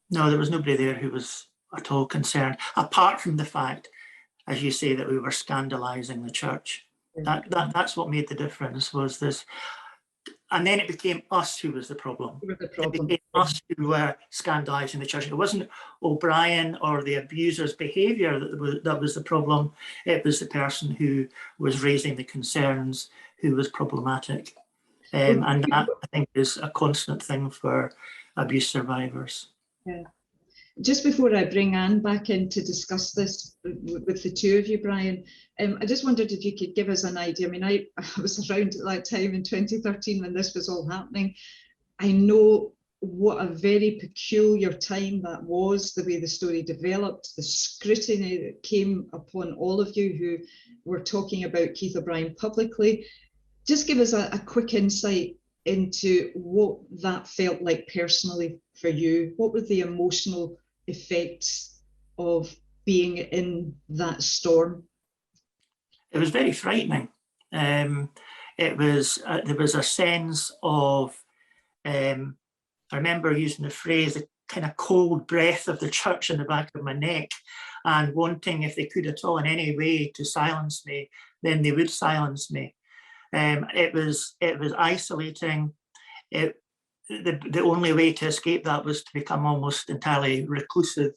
no, there was nobody there who was at all concerned, apart from the fact, as you say, that we were scandalizing the church. That's what made the difference, was this. And then it became us who was the problem. It became us who were scandalizing the church. It wasn't O'Brien or the abuser's behavior that was the problem. It was the person who was raising the concerns who was problematic. And that, I think, is a constant thing for abuse survivors. Yeah. Just before I bring Anne back in to discuss this with the two of you, Brian, I just wondered if you could give us an idea. I mean, I was around at that time in 2013 when this was all happening. I know what a very peculiar time that was, the way the story developed, the scrutiny that came upon all of you who were talking about Keith O'Brien publicly. Just give us a quick insight into what that felt like personally for you. What were the emotional effects of being in that storm? It was very frightening. There was a sense of, I remember using the phrase, the kind of cold breath of the church in the back of my neck, and wanting, if they could at all in any way, to silence me, then they would silence me. It was isolating. The only way to escape that was to become almost entirely reclusive.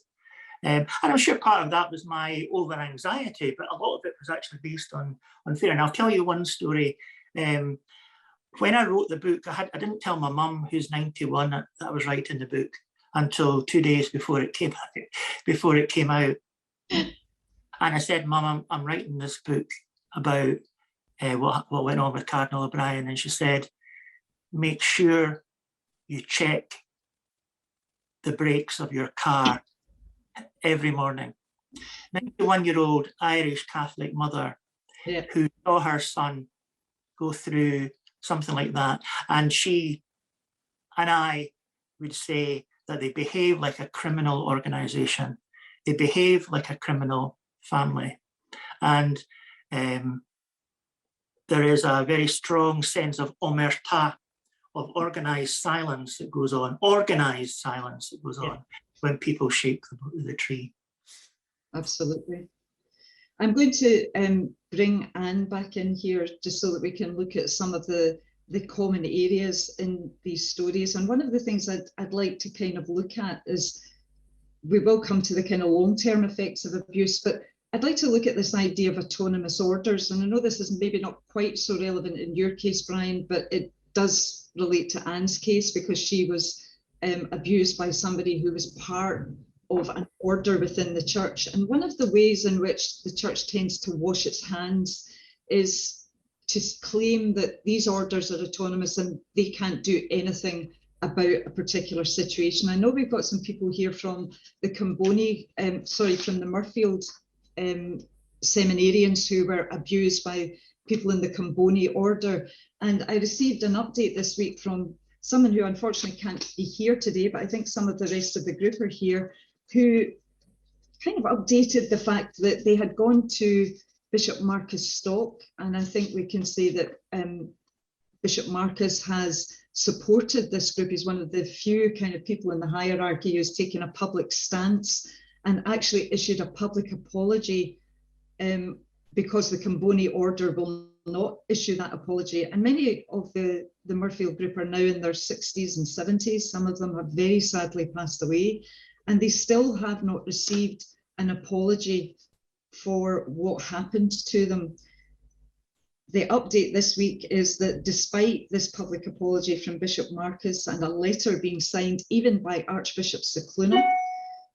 And I'm sure part of that was my over anxiety, but a lot of it was actually based on fear. And I'll tell you one story. When I wrote the book, I didn't tell my mum, who's 91, that I was writing the book until 2 days before it came out. And I said, Mum, I'm writing this book about what went on with Cardinal O'Brien. And she said, make sure you check the brakes of your car every morning. 91-year-old Irish Catholic mother who saw her son go through something like that. And she and I would say that they behave like a criminal organization. They behave like a criminal family. And there is a very strong sense of omerta, of organized silence that goes on, when people shake the tree. Absolutely. I'm going to bring Anne back in here just so that we can look at some of the common areas in these stories. And one of the things I'd like to kind of look at is, we will come to the kind of long-term effects of abuse, but I'd like to look at this idea of autonomous orders. And I know this is maybe not quite so relevant in your case, Brian, but it does relate to Anne's case because she was abused by somebody who was part of an order within the church. And one of the ways in which the church tends to wash its hands is to claim that these orders are autonomous and they can't do anything about a particular situation. I know we've got some people here from the Comboni, from the Murfield seminarians who were abused by people in the Comboni order. And I received an update this week from someone who unfortunately can't be here today, but I think some of the rest of the group are here, who kind of updated the fact that they had gone to Bishop Marcus Stock. And I think we can say that Bishop Marcus has supported this group. He's one of the few kind of people in the hierarchy who's taken a public stance and actually issued a public apology because the Comboni order will not issue that apology. And many of the Murfield group are now in their 60s and 70s. Some of them have very sadly passed away, and they still have not received an apology for what happened to them. The update this week is that despite this public apology from Bishop Marcus and a letter being signed even by Archbishop Scicluna,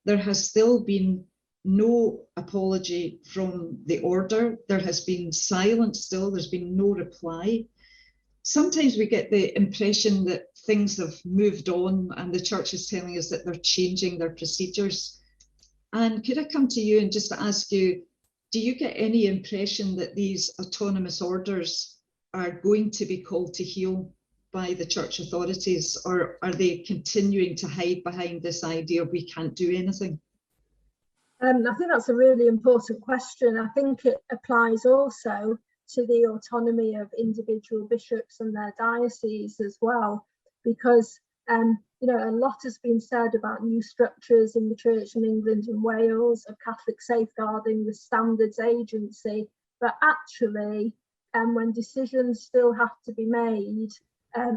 there has still been no apology from the order. There has been silence still, there's been no reply. Sometimes we get the impression that things have moved on and the church is telling us that they're changing their procedures. And could I come to you and just ask you, do you get any impression that these autonomous orders are going to be called to heel by the church authorities, or are they continuing to hide behind this idea of we can't do anything? I think that's a really important question. I think it applies also to the autonomy of individual bishops and their dioceses as well, because a lot has been said about new structures in the Church in England and Wales, of Catholic safeguarding, the Standards Agency, but actually, when decisions still have to be made,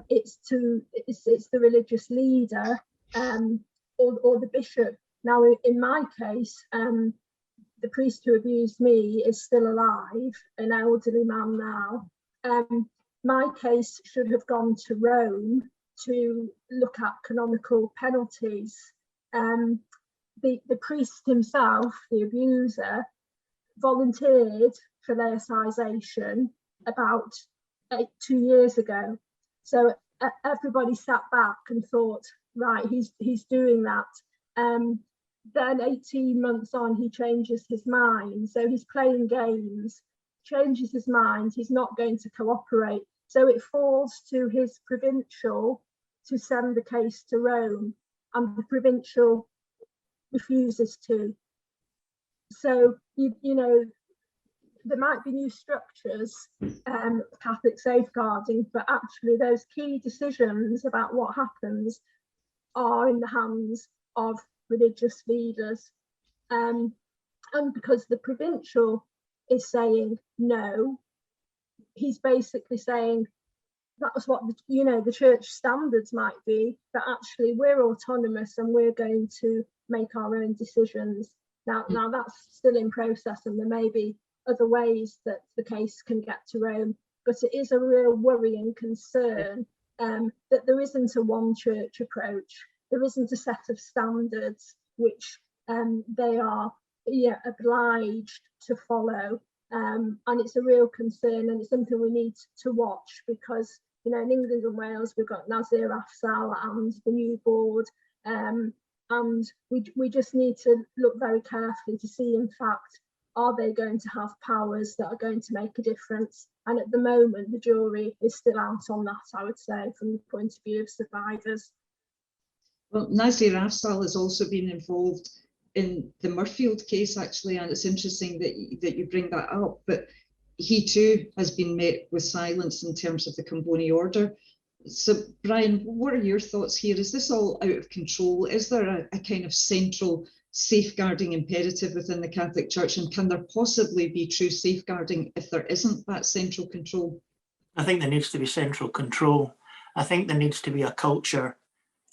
it's the religious leader or the bishop. Now, in my case, the priest who abused me is still alive, an elderly man now. My case should have gone to Rome to look at canonical penalties. the priest himself, the abuser, volunteered for laicization about 2 years ago. So everybody sat back and thought, right, he's doing that. Then 18 months on, he changes his mind. So he's playing games, changes his mind, he's not going to cooperate. So it falls to his provincial to send the case to Rome, and the provincial refuses to. So, you know, there might be new structures, Catholic safeguarding, but actually those key decisions about what happens are in the hands of religious leaders. And because the provincial is saying no, he's basically saying that's what the church standards might be, but actually we're autonomous and we're going to make our own decisions. Now that's still in process, and there may be other ways that the case can get to Rome, but it is a real worry and concern that there isn't a one church approach. There isn't a set of standards which they are obliged to follow, and it's a real concern, and it's something we need to watch, because in England and Wales we've got Nazir Afzal and the new board, and we just need to look very carefully to see, in fact, are they going to have powers that are going to make a difference? And at the moment, the jury is still out on that, I would say, from the point of view of survivors. Well, Nazir Afzal has also been involved in the Murfield case, actually, and it's interesting that you bring that up. But he too has been met with silence in terms of the Comboni order. So, Brian, what are your thoughts here? Is this all out of control? Is there a kind of central safeguarding imperative within the Catholic Church, and can there possibly be true safeguarding if there isn't that central control? I think there needs to be central control. I think there needs to be a culture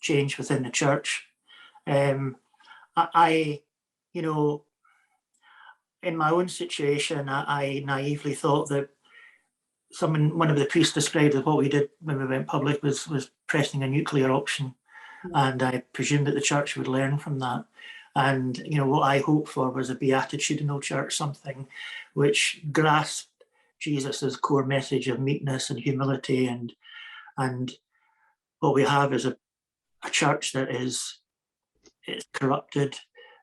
change within the church. In my own situation, I naively thought that one of the priests described that what we did when we went public was pressing a nuclear option. And I presumed that the church would learn from that. And, what I hoped for was a beatitudinal church, something which grasped Jesus's core message of meekness and humility. And what we have is a church that is corrupted.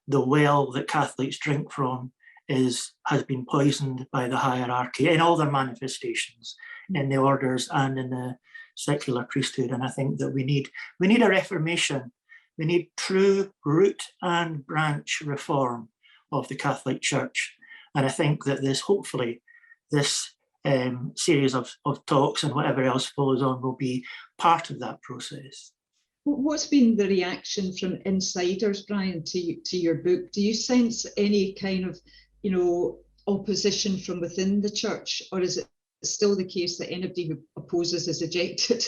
The well that Catholics drink from has been poisoned by the hierarchy in all their manifestations, in the orders and in the secular priesthood. And I think that we need a reformation. We need true root and branch reform of the Catholic Church. And I think that hopefully this series of talks and whatever else follows on will be part of that process. What's been the reaction from insiders, Brian, to your book? Do you sense any kind of, opposition from within the church, or is it still the case that anybody who opposes is ejected?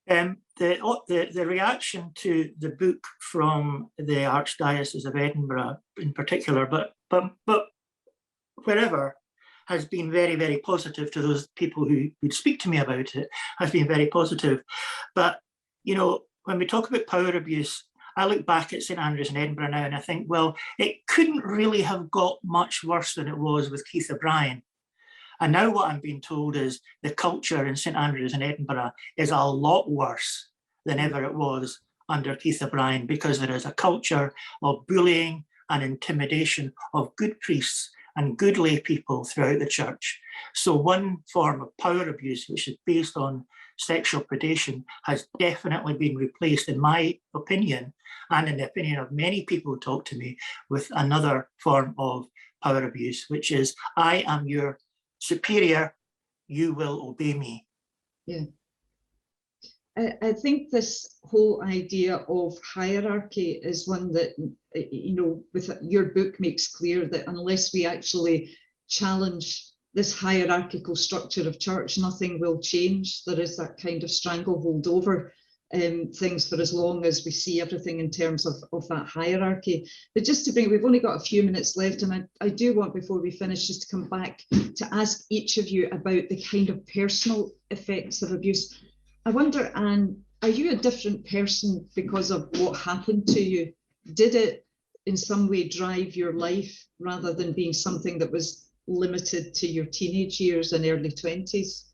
The reaction to the book from the Archdiocese of Edinburgh in particular, but wherever, has been very, very positive. To those people who would speak to me about it, has been very positive. But, when we talk about power abuse, I look back at St Andrews in Edinburgh now and I think, well, it couldn't really have got much worse than it was with Keith O'Brien. And now what I'm being told is the culture in St Andrews in Edinburgh is a lot worse than ever it was under Keith O'Brien, because there is a culture of bullying and intimidation of good priests and good lay people throughout the church. So one form of power abuse, which is based on sexual predation, has definitely been replaced, in my opinion, and in the opinion of many people who talk to me, with another form of power abuse, which is, I am your superior, you will obey me. Yeah. I think this whole idea of hierarchy is one that, with your book makes clear that unless we actually challenge this hierarchical structure of church, nothing will change. There is that kind of stranglehold over things for as long as we see everything in terms of that hierarchy. But just to bring, we've only got a few minutes left, and I do want, before we finish, just to come back to ask each of you about the kind of personal effects of abuse. I wonder, Anne, are you a different person because of what happened to you did it in some way drive your life rather than being something that was limited to your teenage years and early 20s?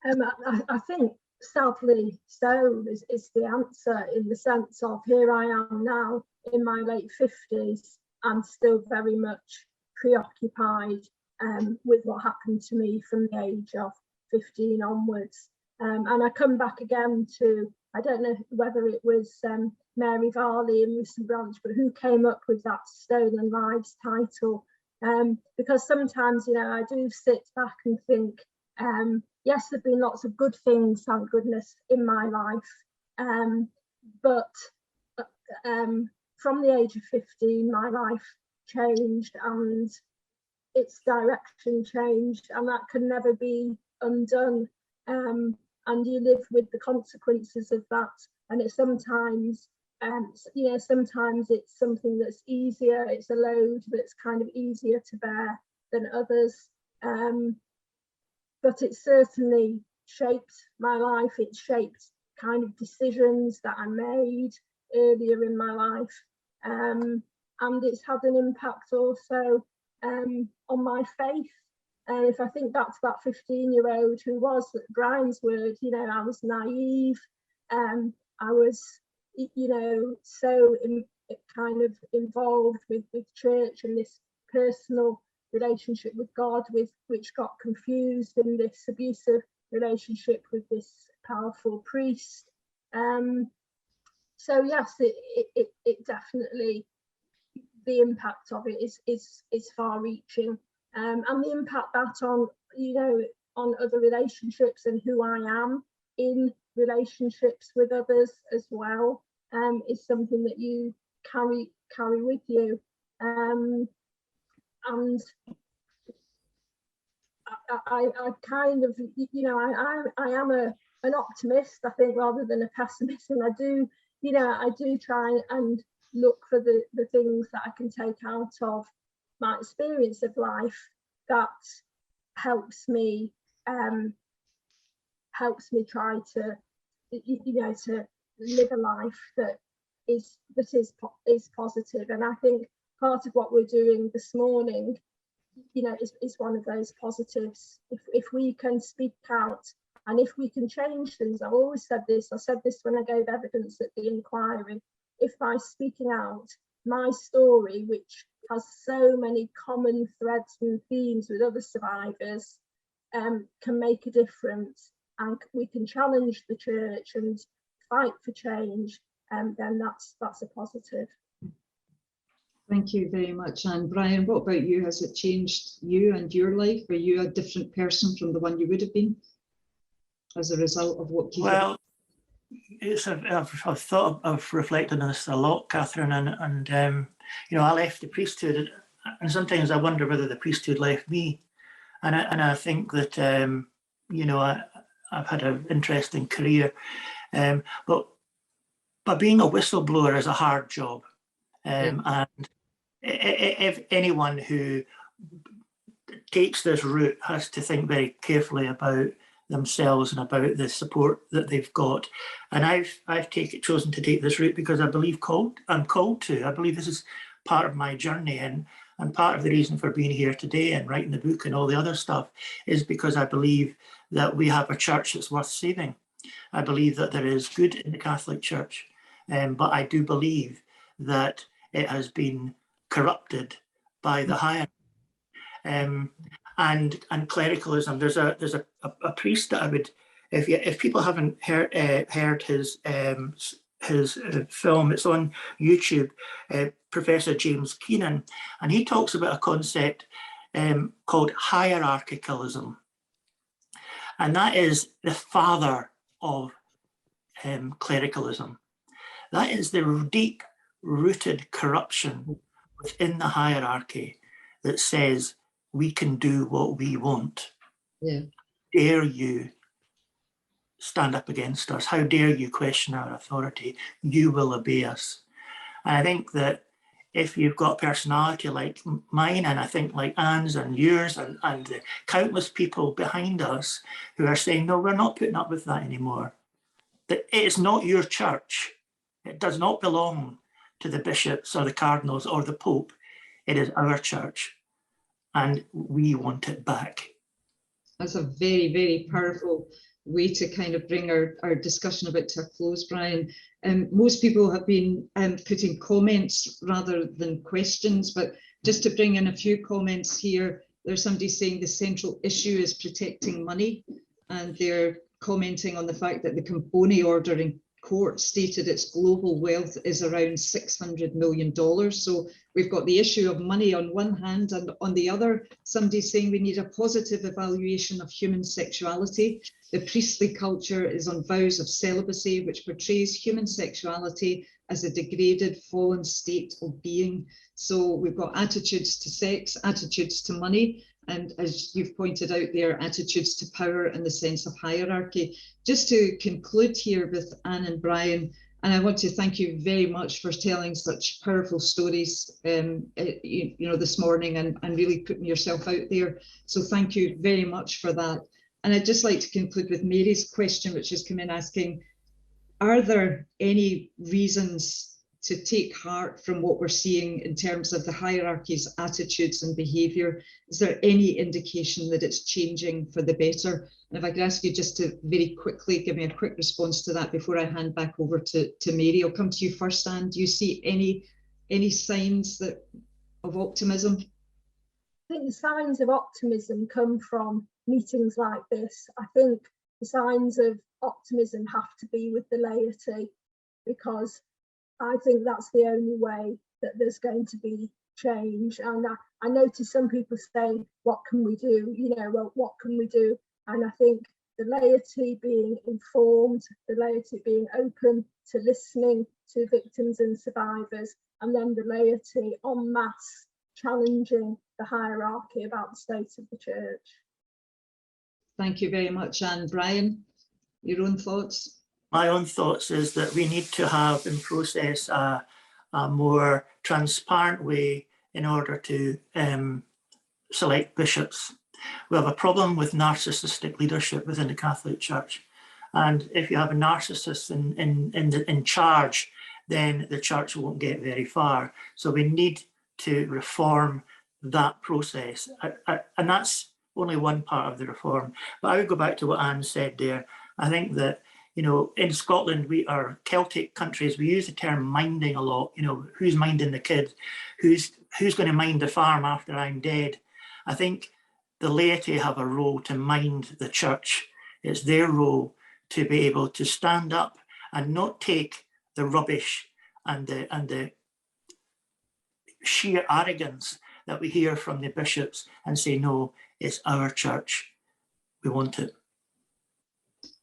I think sadly so is the answer, in the sense of here I am now in my late 50s and still very much preoccupied with what happened to me from the age of 15 onwards. And I come back again to, I don't know whether it was Mary Varley and Lucy Branch, but who came up with that Stolen Lives title. Because sometimes, you know, I do sit back and think, yes, there've been lots of good things, thank goodness, in my life. But from the age of 15, my life changed and its direction changed, and that can never be undone. And you live with the consequences of that. And it's sometimes, you know, sometimes it's something that's easier, it's a load that's kind of easier to bear than others. But it certainly shaped my life. It shaped kind of decisions that I made earlier in my life. And it's had an impact also on my faith. And if I think back to that 15-year-old who was, Brian's word, you know, I was naive. I was, you know, so kind of involved with church and this personal relationship with God, which got confused in this abusive relationship with this powerful priest. So yes, it definitely, the impact of it is far-reaching, and the impact that on, you know, on other relationships and who I am in relationships with others as well, is something that you carry with you. And I kind of, you know, I am an optimist, I think, rather than a pessimist, and I do, you know, I do try and look for the things that I can take out of my experience of life that helps me try to, you know, to live a life that is positive. And I think part of what we're doing this morning, you know, is one of those positives. If we can speak out and if we can change things, I've always said this, I said this when I gave evidence at the inquiry, if by speaking out my story, which has so many common threads and themes with other survivors, can make a difference, and we can challenge the church and fight for change, then that's a positive. Thank you very much. And Brian, what about you? Has it changed you and your life? Are you a different person from the one you would have been as a result of what you Well, I've reflected on this a lot, Catherine, and you know, I left the priesthood, and sometimes I wonder whether the priesthood left me. And I think that you know, I've had an interesting career, but being a whistleblower is a hard job, and if anyone who takes this route has to think very carefully about themselves and about the support that they've got. And I've chosen to take this route because I believe I'm called to. I believe this is part of my journey, and part of the reason for being here today and writing the book and all the other stuff is because I believe that we have a church that's worth saving. I believe that there is good in the Catholic Church, but I do believe that it has been corrupted by the hierarchy. And clericalism. There's a priest that I would, if people haven't heard his film, it's on YouTube, Professor James Keenan, and he talks about a concept called hierarchicalism, and that is the father of clericalism. That is the deep-rooted corruption within the hierarchy that says we can do what we want. Yeah. Dare you stand up against us? How dare you question our authority? You will obey us. And I think that if you've got personality like mine, and I think like Anne's and yours and the countless people behind us who are saying, no, we're not putting up with that anymore. That it is not your church. It does not belong to the bishops or the cardinals or the Pope. It is our church, and we want it back. That's a very, very powerful way to kind of bring our discussion about to a close, Brian. Most people have been putting comments rather than questions, but just to bring in a few comments here, there's somebody saying the central issue is protecting money, and they're commenting on the fact that the Componi order in court stated its global wealth is around $600 million. So we've got the issue of money on one hand, and on the other, somebody's saying we need a positive evaluation of human sexuality. The priestly culture is on vows of celibacy, which portrays human sexuality as a degraded, fallen state of being. So we've got attitudes to sex, attitudes to money, and as you've pointed out there, attitudes to power in the sense of hierarchy. Just to conclude here with Anne and Brian, and I want to thank you very much for telling such powerful stories this morning and really putting yourself out there. So thank you very much for that. And I'd just like to conclude with Mary's question, which has come in asking, are there any reasons to take heart from what we're seeing in terms of the hierarchy's attitudes and behaviour? Is there any indication that it's changing for the better? And if I could ask you just to very quickly give me a quick response to that before I hand back over to Mary. I'll come to you first, Anne. Do you see any signs of optimism? I think the signs of optimism come from meetings like this. I think the signs of optimism have to be with the laity, because I think that's the only way that there's going to be change. And I notice some people saying, what can we do? Well, what can we do? And I think the laity being informed, the laity being open to listening to victims and survivors, and then the laity en masse challenging the hierarchy about the state of the church. Thank you very much, Anne. Brian, your own thoughts? My own thoughts is that we need to have in process a more transparent way in order to select bishops. We have a problem with narcissistic leadership within the Catholic Church. And if you have a narcissist in charge, then the church won't get very far. So we need to reform that process. And that's only one part of the reform. But I would go back to what Anne said there. I think that, in Scotland, we are Celtic countries. We use the term minding a lot. Who's minding the kid? Who's going to mind the farm after I'm dead? I think the laity have a role to mind the church. It's their role to be able to stand up and not take the rubbish and the sheer arrogance that we hear from the bishops and say, no, it's our church. We want it.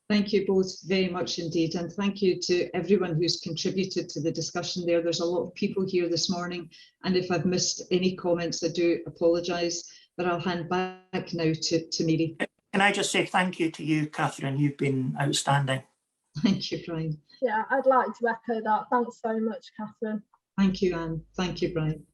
Thank you both very much indeed. And thank you to everyone who's contributed to the discussion there. There's a lot of people here this morning. And if I've missed any comments, I do apologise, but I'll hand back now to Mary. Can I just say thank you to you, Catherine? You've been outstanding. Thank you, Brian. Yeah, I'd like to echo that. Thanks so much, Catherine. Thank you, Anne. Thank you, Brian.